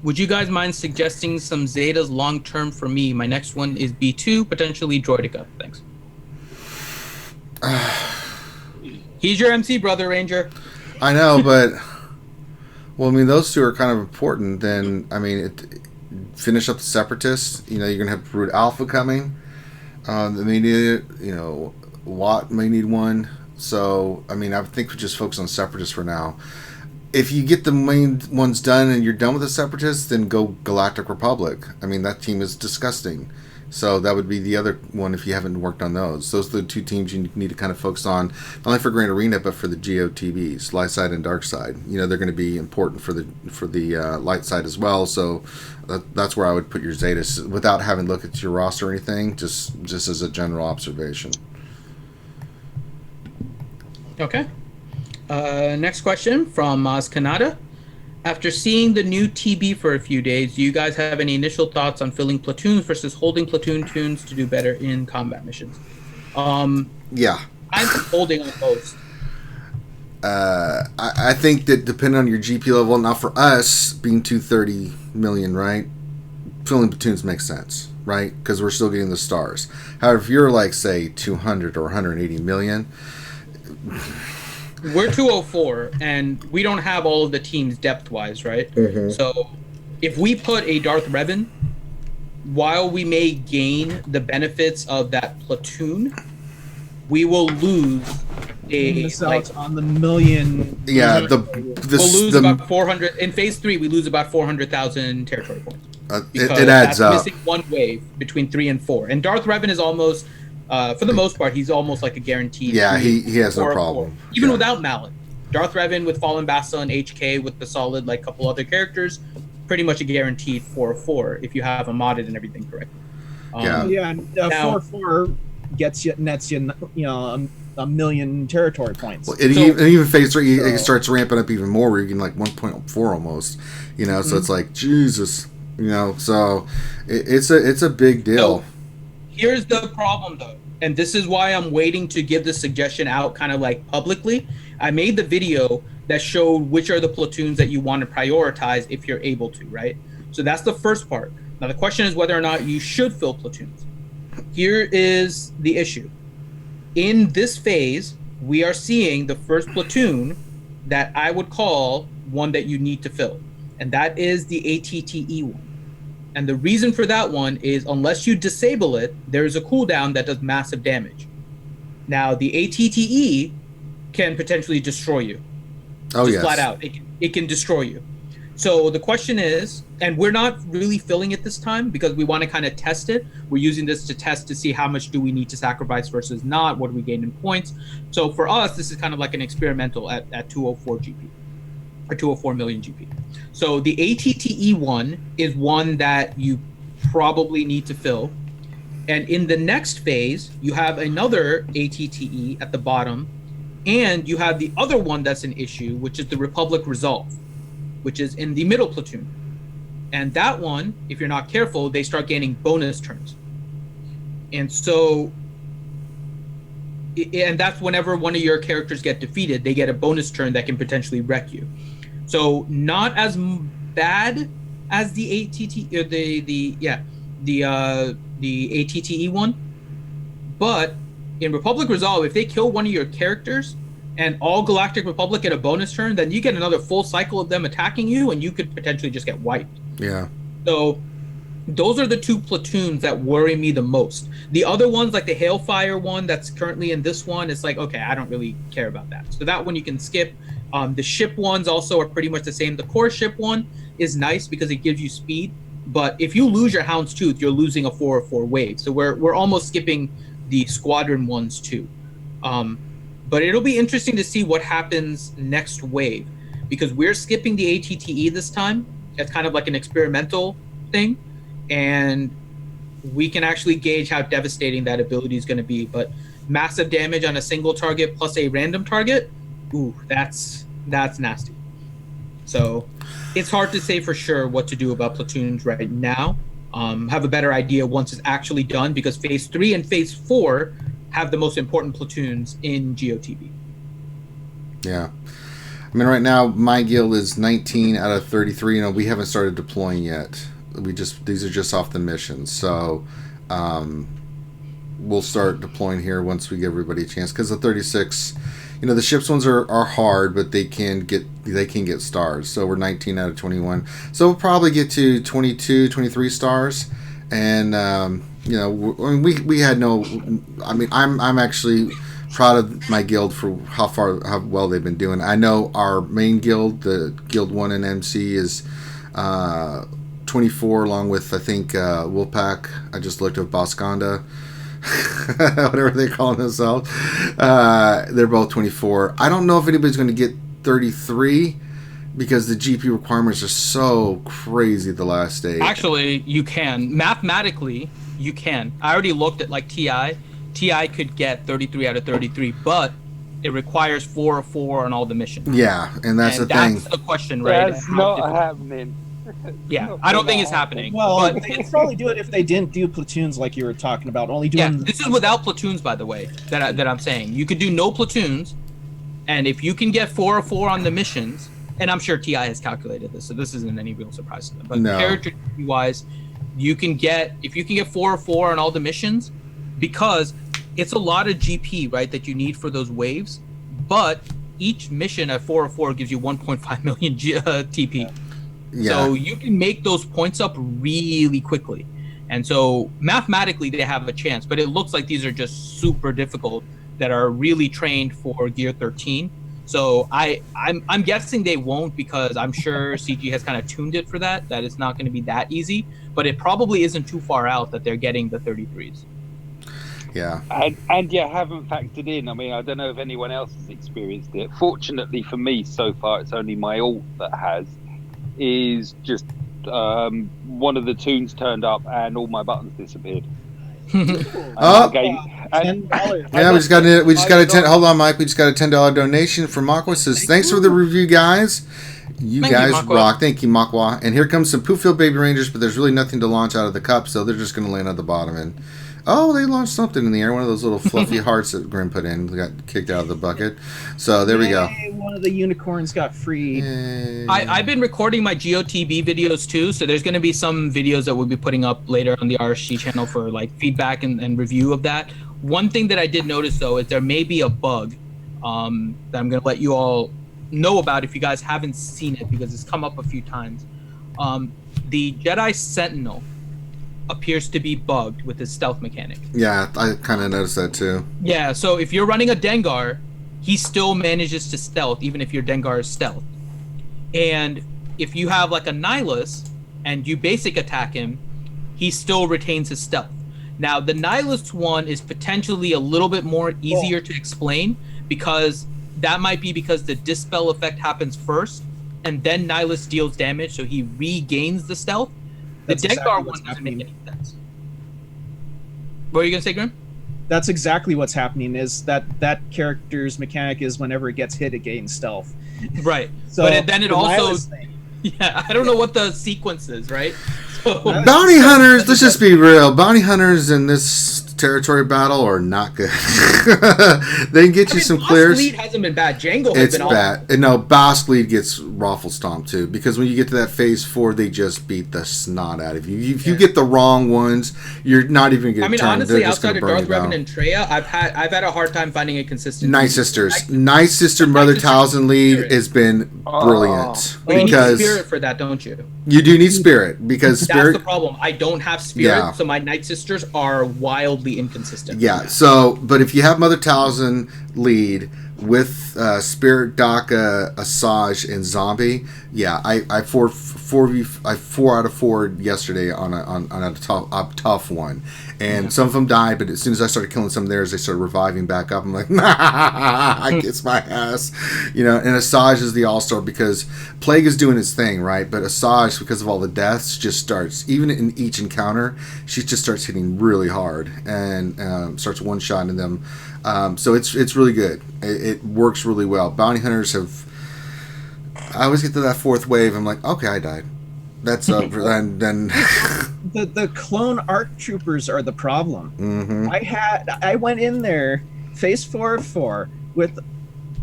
would you guys mind suggesting some Zetas long term for me? My next one is B2, potentially Droidica. Thanks. He's your MC, brother Ranger. I know, but well, I mean, those two are kind of important. Then, I mean, finish up the Separatists. You know, you're gonna have Brood Alpha coming. They need, Watt may need one. So, I mean, I think we just focus on Separatists for now. If you get the main ones done and you're done with the Separatists, then go Galactic Republic. I mean, that team is disgusting. So that would be the other one if you haven't worked on those. Those are the two teams you need to kind of focus on, not only for Grand Arena, but for the GOTBs, light side and dark side. You know, they're going to be important for the light side as well. So that's where I would put your Zetas without having to look at your roster or anything, just as a general observation. Okay. Next question from Maz Kanada. After seeing the new TB for a few days, do you guys have any initial thoughts on filling platoons versus holding platoon tunes to do better in combat missions? Yeah. I'm holding on most. I think that depending on your GP level, now for us, being 230 million, right, filling platoons makes sense, right? Because we're still getting the stars. However, if you're like, say, 200 or 180 million... We're 204, and we don't have all of the teams depth-wise, right? Mm-hmm. So if we put a Darth Revan, while we may gain the benefits of that platoon, we will lose on the million. Yeah, we'll lose about 400 in phase 3. We lose about 400,000 territory points. It adds up. Missing one wave between 3 and 4, and Darth Revan is almost. For the most part, he's almost like a guaranteed. Yeah, he has no problem. Even without Malin. Darth Revan with Fallen Bassa and HK with the solid, like, couple other characters, pretty much a guaranteed 4/4 if you have him modded and everything correctly. And 4/4 nets you a million territory points. Well, even phase 3, it starts ramping up even more, where you can like 1.4 almost. So mm-hmm. It's like Jesus. So it's a big deal. So, here's the problem, though, and this is why I'm waiting to give the suggestion out kind of like publicly. I made the video that showed which are the platoons that you want to prioritize if you're able to, right? So that's the first part. Now, the question is whether or not you should fill platoons. Here is the issue. In this phase, we are seeing the first platoon that I would call one that you need to fill, and that is the ATTE one. And the reason for that one is unless you disable it, there is a cooldown that does massive damage. Now, the ATTE can potentially destroy you. Oh, yes. Flat out. It can destroy you. So the question is, and we're not really filling it this time because we want to kind of test it. We're using this to test to see how much do we need to sacrifice versus not, what do we gain in points. So for us, this is kind of like an experimental at 204 GP or 204 million GP. So the ATTE one is one that you probably need to fill. And in the next phase, you have another ATTE at the bottom, and you have the other one that's an issue, which is the Republic Resolve, which is in the middle platoon. And that one, if you're not careful, they start gaining bonus turns. And so, and that's whenever one of your characters get defeated, they get a bonus turn that can potentially wreck you. So not as bad as the ATT, the ATTE one, but in Republic Resolve, if they kill one of your characters and all Galactic Republic get a bonus turn, then you get another full cycle of them attacking you, and you could potentially just get wiped. Yeah. So those are the two platoons that worry me the most. The other ones, like the Hailfire one that's currently in this one, it's like, okay, I don't really care about that. So that one you can skip. The ship ones also are pretty much the same. The core ship one is nice because it gives you speed, but if you lose your Houndstooth, you're losing a 4/4 wave. So we're almost skipping the squadron ones too. But it'll be interesting to see what happens next wave, because we're skipping the ATTE this time. It's kind of like an experimental thing, and we can actually gauge how devastating that ability is going to be. But massive damage on a single target plus a random target, ooh, that's nasty. So it's hard to say for sure what to do about platoons right now. Have a better idea once it's actually done, because phase 3 and phase 4 have the most important platoons in GOTB. Yeah. I mean, right now, my guild is 19 out of 33. You know, we haven't started deploying yet. These are just off the missions. So, we'll start deploying here once we give everybody a chance. Because the 36, you know, the ships ones are hard, but they can get stars. So we're 19 out of 21. So we'll probably get to 22, 23 stars. And, you know, we had no, I mean, I'm actually proud of my guild for how well they've been doing. I know our main guild, the Guild 1 and MC, is 24, along with, I think, Wolfpack. I just looked at Bosconda. Whatever they call themselves. They're both 24. I don't know if anybody's going to get 33 because the GP requirements are so crazy the last day. Actually, you can. Mathematically, you can. I already looked at like TI. TI could get 33 out of 33, but it requires 4/4 on all the missions. Yeah, and that's the thing. That's the question, right? That's not happening. Yeah, I don't think it's happening. Well, but they'd probably do it if they didn't do platoons like you were talking about. Only doing. yeah, this is without platoons, by the way. That I'm saying you could do no platoons, and if you can get 4/4 on the missions, and I'm sure TI has calculated this, so this isn't any real surprise to them. But No. character wise, if you can get 4/4 on all the missions, because it's a lot of GP, right, that you need for those waves, but each mission at 4/4 gives you 1.5 million TP. Yeah. So you can make those points up really quickly. And so mathematically they have a chance, but it looks like these are just super difficult that are really trained for Gear 13. So I'm guessing they won't, because I'm sure CG has kind of tuned it for that it's not going to be that easy, but it probably isn't too far out that they're getting the 33s. Yeah. And yeah, haven't factored in. I mean, I don't know if anyone else has experienced it. Fortunately for me, so far, it's only my alt that has. Is just one of the tunes turned up and all my buttons disappeared. Oh. $10. Yeah, we just got a hold on, Mike. We just got a $10 donation from Makwa. Says thanks for the review, guys. You Thank guys you, Makwa. rock. Thank you, Makwa. And here comes some Poofield Baby Rangers, but there's really nothing to launch out of the cup, so they're just going to land at the bottom. And oh, they launched something in the air. One of those little fluffy hearts that Grim put in got kicked out of the bucket. So there we go. One of the unicorns got freed. I've been recording my GOTB videos too, so there's going to be some videos that we'll be putting up later on the RSG channel for like feedback and review of that. One thing that I did notice though is there may be a bug that I'm going to let you all know about if you guys haven't seen it, because it's come up a few times. The Jedi Sentinel appears to be bugged with his stealth mechanic. Yeah, I kind of noticed that too. Yeah, so if you're running a Dengar, he still manages to stealth even if your Dengar is stealth. And if you have like a Nihilus and you basic attack him, he still retains his stealth. Now, the Nihilus one is potentially a little bit more easier to explain, because that might be because the Dispel effect happens first, and then Nihilus deals damage, so he regains the stealth. The Dengar one doesn't make any sense. What are you going to say, Grim? That's exactly what's happening, is that character's mechanic is whenever it gets hit, it gains stealth. Right. So but then it also... Yeah, I don't know what the sequence is, right? So, bounty hunters, let's just be real. Bounty hunters in this territory battle are not good. They can get you some clears. Lead hasn't been bad. Django has been bad. awful. No, Boss lead gets raffle stomped too, because when you get to that phase 4, they just beat the snot out of you. If you get the wrong ones, you're not even going to get turned. Honestly, outside of Darth Revan and Traya, I've had a hard time finding a consistent Night Sisters. Night Sister Mother Talzin lead has been brilliant. But because you need Spirit for that, don't you? You do need Spirit, because Spirit... That's the problem. I don't have Spirit, so my Night Sisters are wildly inconsistent. Yeah, so, but if you have Mother Talzin lead with Spirit, Daka, Asajj, and Zombie, yeah, I 4 out of 4 yesterday on a tough one, and some of them died, but as soon as I started killing some of theirs, they started reviving back up. I'm like, I kiss my ass, and Asajj is the all-star because Plague is doing his thing, right? But Asajj, because of all the deaths, just starts, even in each encounter, she just starts hitting really hard and starts one-shotting them. So it's really good. It works really well. Bounty hunters have... I always get to that 4th wave, I'm like, okay, I died. That's up. And then... the clone ARC troopers are the problem. Mm-hmm. I went in there, phase 4 of 4, with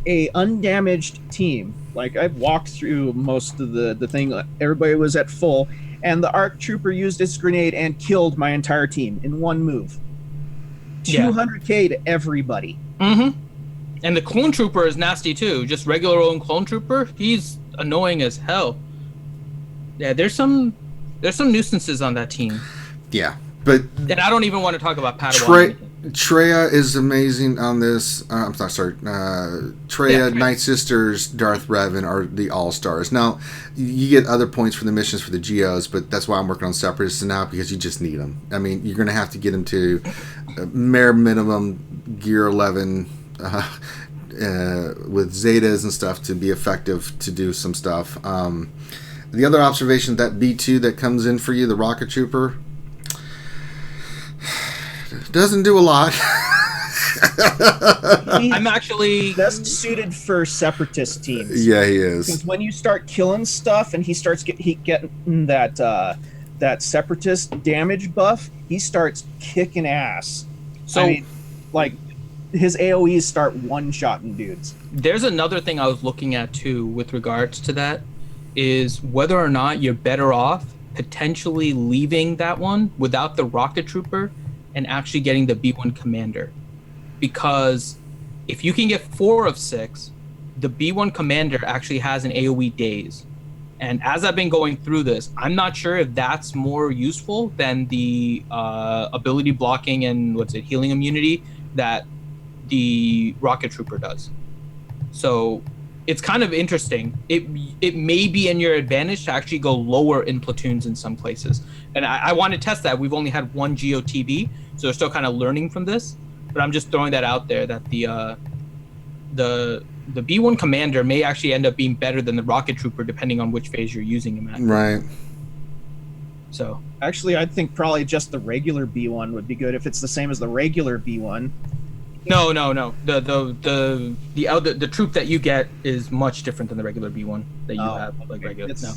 a undamaged team. Like, I walked through most of the thing. Everybody was at full, and the ARC trooper used its grenade and killed my entire team in one move. 200k to everybody. Mm-hmm. And the clone trooper is nasty too. Just regular old clone trooper, he's annoying as hell. Yeah, there's some nuisances on that team. Yeah, but and I don't even want to talk about Padawan. Traya is amazing on this. I'm not sorry. Traya, Night Sisters, Darth Revan are the all-stars. Now, you get other points for the missions for the Geos, but that's why I'm working on Separatists now, because you just need them. I mean, you're going to have to get them to mere minimum Gear 11 with Zetas and stuff to be effective to do some stuff. The other observation, that B2 that comes in for you, the Rocket Trooper, doesn't do a lot. I'm actually best suited for Separatist teams. Yeah, he is. Because when you start killing stuff and he starts getting that Separatist damage buff, he starts kicking ass. So, I mean, like, his AoEs start one-shotting dudes. There's another thing I was looking at too with regards to that, is whether or not you're better off potentially leaving that one without the Rocket Trooper and actually getting the B1 Commander. Because if you can get 4 of 6, the B1 Commander actually has an AoE daze. And as I've been going through this, I'm not sure if that's more useful than the ability blocking and healing immunity that the Rocket Trooper does. So it's kind of interesting. It may be in your advantage to actually go lower in platoons in some places. And I want to test that. We've only had one GOTB, so we're still kind of learning from this. But I'm just throwing that out there that the B1 Commander may actually end up being better than the Rocket Trooper depending on which phase you're using him at. Right. So actually, I think probably just the regular B1 would be good if it's the same as the regular B1. No. The troop that you get is much different than the regular B1 that you have. Like regular. No.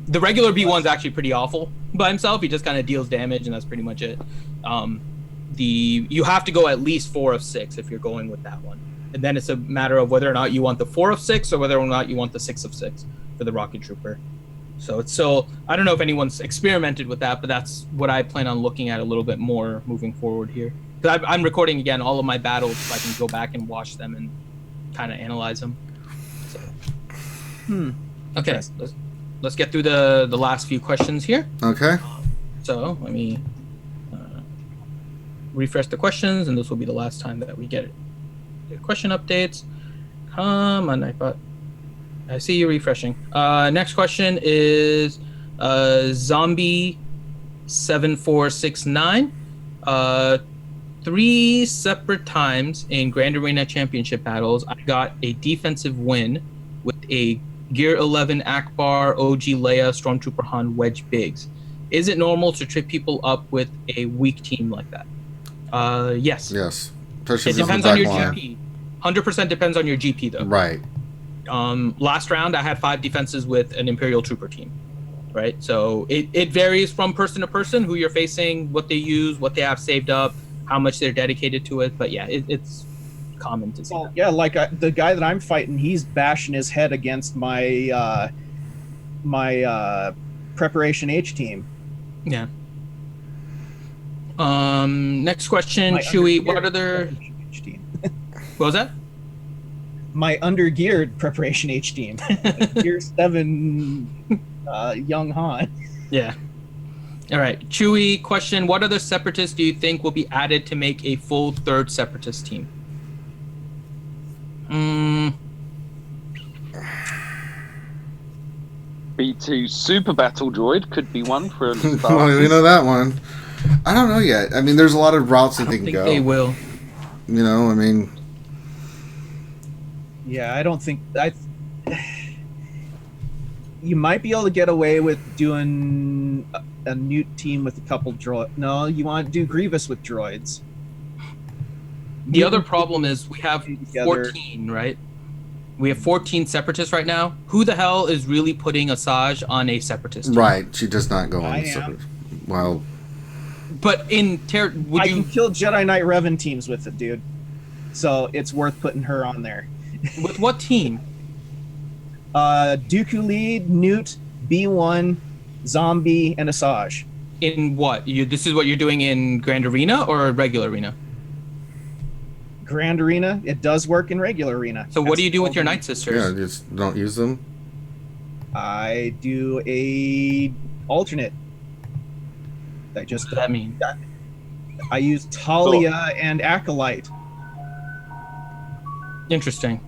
The regular B1's actually pretty awful by himself. He just kind of deals damage, and that's pretty much it. You have to go at least 4 of 6 if you're going with that one, and then it's a matter of whether or not you want the 4 of 6 or whether or not you want the 6 of 6 for the Rocket Trooper. So it's still, I don't know if anyone's experimented with that, but that's what I plan on looking at a little bit more moving forward here. Because I'm recording again all of my battles, so I can go back and watch them and kind of analyze them. So. Okay, let's get through the last few questions here. Okay. So let me refresh the questions, and this will be the last time that we get it. The question updates. Come on, iPod. I see you refreshing. Next question is Zombie 7469. 3 separate times in Grand Arena Championship battles, I got a defensive win with a Gear 11 Akbar, OG Leia, Stormtrooper Han, Wedge Biggs. Is it normal to trip people up with a weak team like that? Yes. Yes. It depends on your GP. 100% depends on your GP, though. Right. Last round, I had 5 defenses with an Imperial Trooper team. Right? So it varies from person to person, who you're facing, what they use, what they have saved up, how much they're dedicated to it. But yeah, it's common to see that. Yeah, like the guy that I'm fighting, he's bashing his head against my Preparation H team. Yeah. Next question, Chewy. What other team? What was that? My undergeared Preparation H team. Gear 7 young Han. Yeah. All right. Chewy question. What other separatists do you think will be added to make a full 3rd separatist team? B2 Super Battle Droid could be one for a Well, we know that one. I don't know yet. I mean, there's a lot of routes that they can go. They will. You know, I mean. Yeah, I don't think you might be able to get away with doing a Newt team with a couple droids. No, you want to do Grievous with droids. The other problem is we have 14, right? We have 14 separatists right now. Who the hell is really putting Asajj on a separatist team? Right, she does not go on the separatist. Well, but I can kill Jedi Knight Revan teams with it, dude. So it's worth putting her on there. With what team? Dooku lead, Newt, B1, Zombie, and Asajj. In what? This is what you're doing in Grand Arena or regular Arena? Grand Arena. It does work in regular Arena. So what do you do with your Night Sisters? Yeah, just don't use them. I do a alternate. What does that mean? I use Talia and Acolyte. Interesting.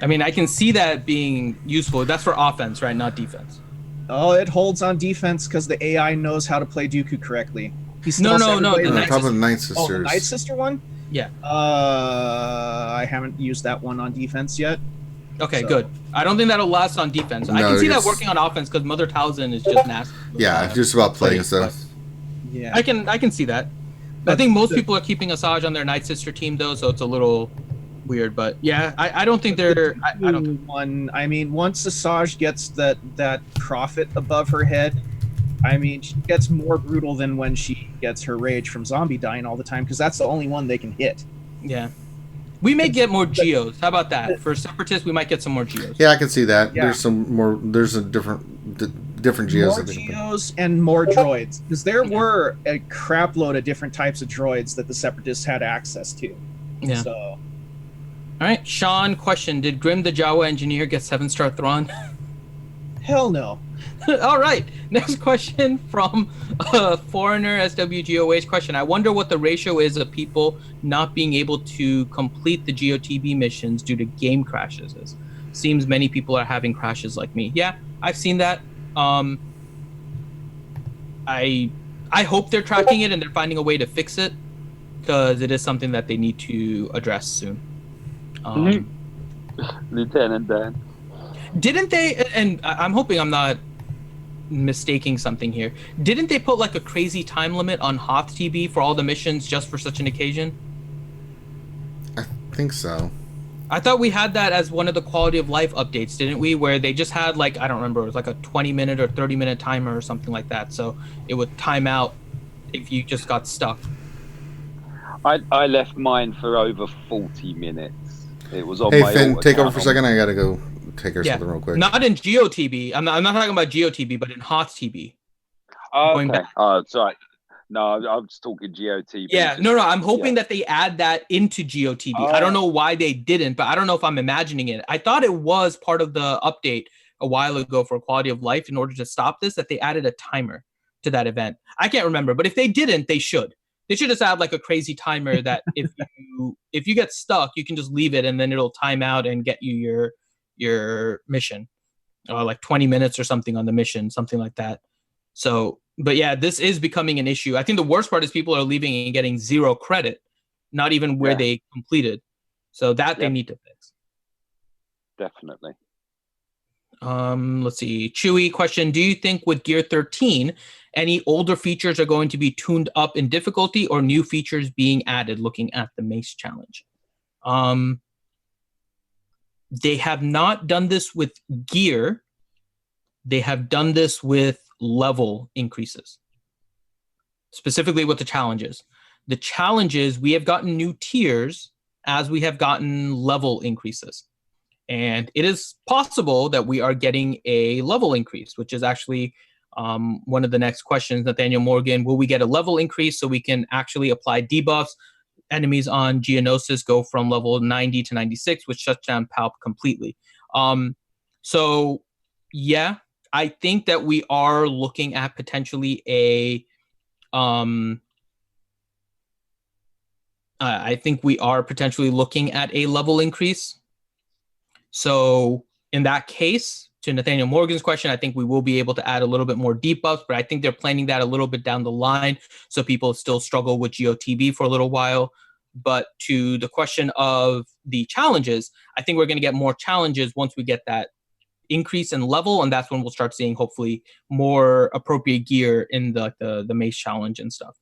I mean, I can see that being useful. That's for offense, right? Not defense. Oh, it holds on defense because the AI knows how to play Dooku correctly. No. On top of the Night Sisters. Oh, the Night Sister one? Yeah. I haven't used that one on defense yet. Okay, good. I don't think that'll last on defense. I can see that working on offense because Mother Talzin is just nasty. Yeah, just about playing stuff. Yeah. I can see that. But I think most people are keeping Asajj on their Night Sister team though, so it's a little weird. But yeah, I don't think they're. I don't. I mean, once Asajj gets that profit above her head, I mean, she gets more brutal than when she gets her rage from Zombie dying all the time because that's the only one they can hit. Yeah. We may get more Geos. How about that? For Separatists, we might get some more Geos. Yeah, I can see that. Yeah. There's some more. There's a different Geos. More Geos and more droids, because there were a crap load of different types of droids that the Separatists had access to. Yeah. So. All right, Sean. Question: did Grim the Jawa engineer get 7-star Thrawn? Hell no. All right. Next question from Foreigner SWGOH question. I wonder what the ratio is of people not being able to complete the GOTB missions due to game crashes. Seems many people are having crashes like me. Yeah, I've seen that. I hope they're tracking it and they're finding a way to fix it because it is something that they need to address soon. Lieutenant Dan. Didn't they? And I'm hoping I'm not mistaking something here. Didn't they put like a crazy time limit on Hoth TB for all the missions just for such an occasion? I think so. I thought we had that as one of the quality of life updates, didn't we? Where they just had like, I don't remember, it was like a 20-minute or 30-minute timer or something like that. So it would time out if you just got stuck. I left mine for over 40 minutes. It was on my. Hey Finn, take over for a second. I gotta go take care of something real quick. Not in GeoTB. I'm not talking about GeoTB, but in Hoth TB. Okay. Sorry. No, I was talking GOTB. Yeah, no. I'm hoping that they add that into GOTB. I don't know why they didn't, but I don't know if I'm imagining it. I thought it was part of the update a while ago for quality of life in order to stop this, that they added a timer to that event. I can't remember, but if they didn't, they should. They should just add like a crazy timer that if you get stuck, you can just leave it and then it'll time out and get you your mission, like 20 minutes or something on the mission, something like that. So, but yeah, this is becoming an issue. I think the worst part is people are leaving and getting 0 credit, not even where they completed. So that they need to fix. Definitely. Let's see. Chewy question. Do you think with Gear 13, any older features are going to be tuned up in difficulty or new features being added looking at the Mace Challenge? They have not done this with gear. They have done this with level increases, specifically with the challenges. The challenges, we have gotten new tiers as we have gotten level increases. And it is possible that we are getting a level increase, which is actually one of the next questions, Nathaniel Morgan. Will we get a level increase so we can actually apply debuffs? Enemies on Geonosis go from level 90 to 96, which shuts down Palp completely. So, yeah, I think that we are looking at potentially a... I think we are potentially looking at a level increase. So in that case, to Nathaniel Morgan's question, I think we will be able to add a little bit more debuffs, but I think they're planning that a little bit down the line, so people still struggle with GOTB for a little while. But to the question of the challenges, I think we're going to get more challenges once we get that increase in level, and that's when we'll start seeing hopefully more appropriate gear in the Mace Challenge and stuff.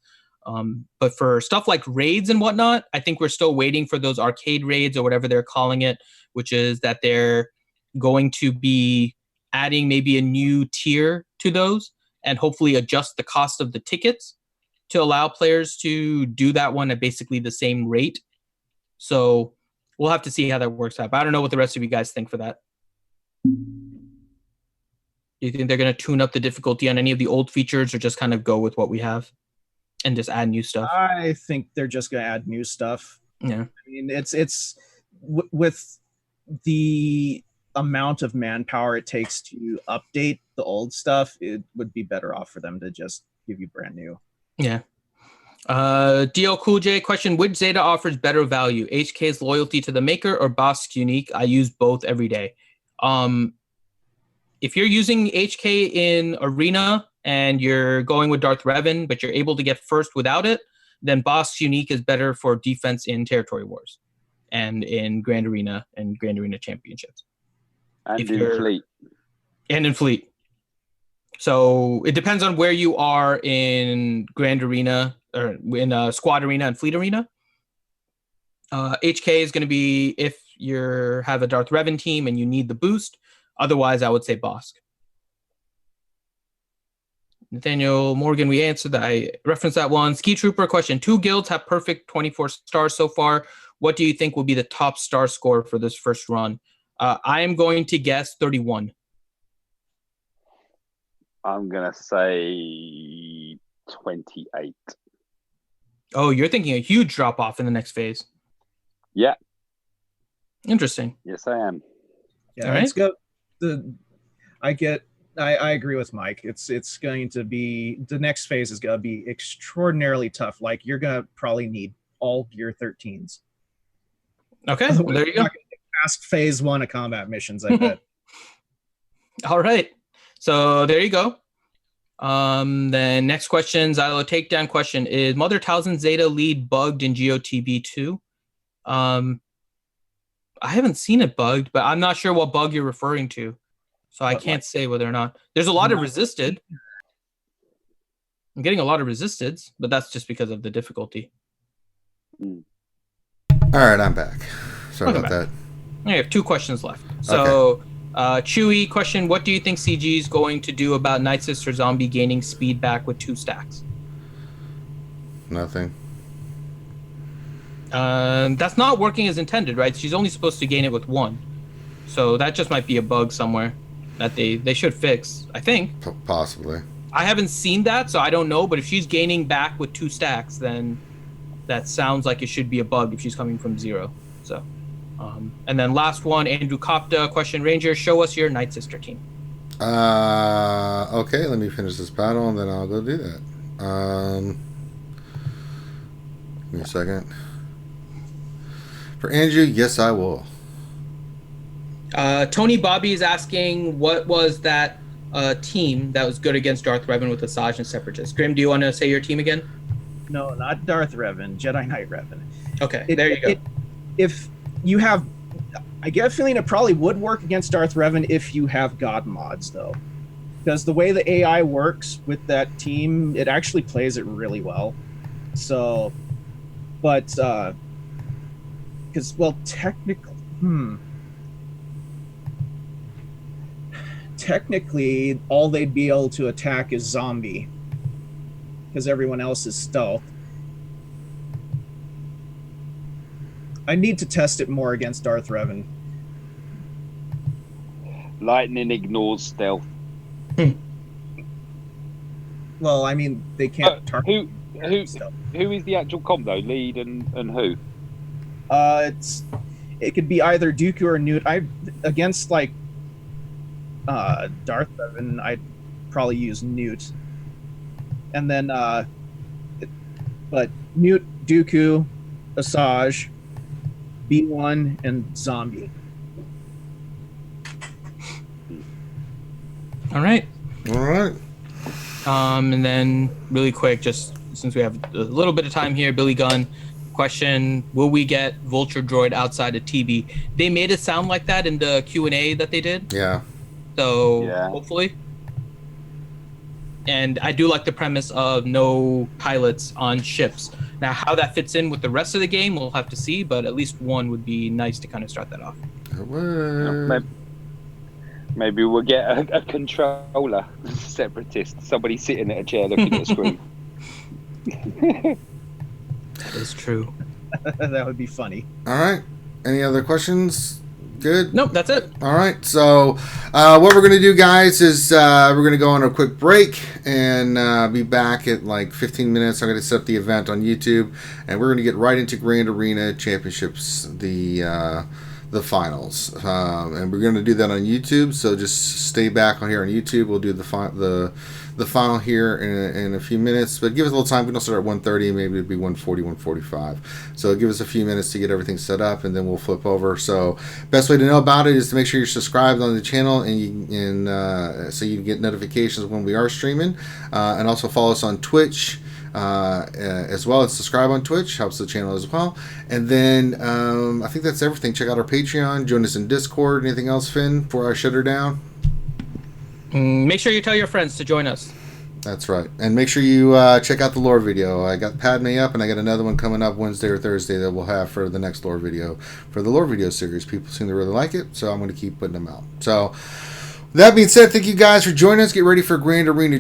But for stuff like raids and whatnot, I think we're still waiting for those arcade raids or whatever they're calling it, which is that they're going to be adding maybe a new tier to those and hopefully adjust the cost of the tickets to allow players to do that one at basically the same rate. So we'll have to see how that works out. But I don't know what the rest of you guys think for that. Do you think they're going to tune up the difficulty on any of the old features or just kind of go with what we have and just add new stuff? I think they're just going to add new stuff. Yeah. I mean, it's with the amount of manpower it takes to update the old stuff, it would be better off for them to just give you brand new. Yeah. DL Cool J question, which Zeta offers better value, HK's loyalty to the maker or Bosk's unique? I use both every day. If you're using HK in Arena and you're going with Darth Revan, but you're able to get first without it, then Bosk's unique is better for defense in Territory Wars and in Grand Arena and Grand Arena Championships. And in Fleet. And in Fleet. So it depends on where you are in Grand Arena or in Squad Arena and Fleet Arena. HK is going to be if you have a Darth Revan team and you need the boost. Otherwise, I would say Bosk. Nathaniel Morgan, we answered that. I referenced that one. Ski Trooper question. 2 guilds have perfect 24 stars so far. What do you think will be the top star score for this first run? I am going to guess 31. I'm going to say 28. Oh, you're thinking a huge drop off in the next phase. Yeah. Interesting. Yes, I am. Yeah, all right. Let's go. I agree with Mike. It's going to be, the next phase is going to be extraordinarily tough. Like, you're going to probably need all Gear 13s. Okay, well, there you go. Past phase 1 of combat missions, I bet. All right. So there you go. Then next question, Xylo takedown question. Is Mother Towson Zeta lead bugged in GOTB 2? I haven't seen it bugged, but I'm not sure what bug you're referring to. So I can't say whether or not. There's a lot of resisted. I'm getting a lot of resisteds, but that's just because of the difficulty. All right, I'm back. Sorry about that. I have 2 questions left. So, Chewy question, what do you think CG is going to do about Night Sister Zombie gaining speed back with 2 stacks? Nothing. That's not working as intended, right? She's only supposed to gain it with 1. So that just might be a bug somewhere that they should fix, I think. Possibly. I haven't seen that, so I don't know, but if she's gaining back with 2 stacks, then that sounds like it should be a bug if she's coming from 0. So, and then last one, Andrew Kopta question, Ranger, show us your Night Sister team. Okay, let me finish this battle and then I'll go do that. Give me a second. For Andrew, yes, I will. Tony Bobby is asking, what was that team that was good against Darth Revan with Asajj and Separatists? Grim, do you want to say your team again? No, not Darth Revan. Jedi Knight Revan. Okay, there you go. If you have, I get a feeling it probably would work against Darth Revan if you have God mods, though, because the way the AI works with that team, it actually plays it really well. So, but because technically, all they'd be able to attack is zombie, because everyone else is stealth. I need to test it more against Darth Revan. Lightning ignores stealth. Well, I mean, they can't target stealth. Who is the actual combo? Lead and who? It could be either Dooku or Newt. Against like Darth Revan, I'd probably use Newt, and then but Newt, Dooku, Asajj, B1, and Zombie. All right. All right. And then really quick, just since we have a little bit of time here, Billy Gunn question: will we get Vulture Droid outside of TB? They made it sound like that in the Q&A that they did. Yeah. So hopefully. And I do like the premise of no pilots on ships. Now, how that fits in with the rest of the game, we'll have to see. But at least one would be nice to kind of start that off. Maybe we'll get a controller separatist. Somebody sitting at a chair looking at a screen. That is true. That would be funny. All right. Any other questions? Good? Nope, that's it. All right. So what we're going to do, guys, is we're going to go on a quick break and be back at like 15 minutes. I'm going to set up the event on YouTube, and we're going to get right into Grand Arena Championships, the finals. And we're going to do that on YouTube, so just stay back on here on YouTube. We'll do the final here in a few minutes, but give us a little time. We don't start at 1:30, maybe it'll be 1:40, 1:45. So give us a few minutes to get everything set up, and then we'll flip over. So best way to know about it is to make sure you're subscribed on the channel, and so you get notifications when we are streaming, and also follow us on Twitch. As well as subscribe on Twitch, helps the channel as well. And then I think that's everything. Check out our Patreon, join us in Discord. Anything else, Finn, before I shut her down? Make sure you tell your friends to join us. That's right. And make sure you check out the lore video. I got Padme up, and I got another one coming up Wednesday or Thursday that we'll have for the next lore video, for the lore video series. People seem to really like it, so I'm going to keep putting them out. So that being said, thank you guys for joining us. Get ready for Grand Arena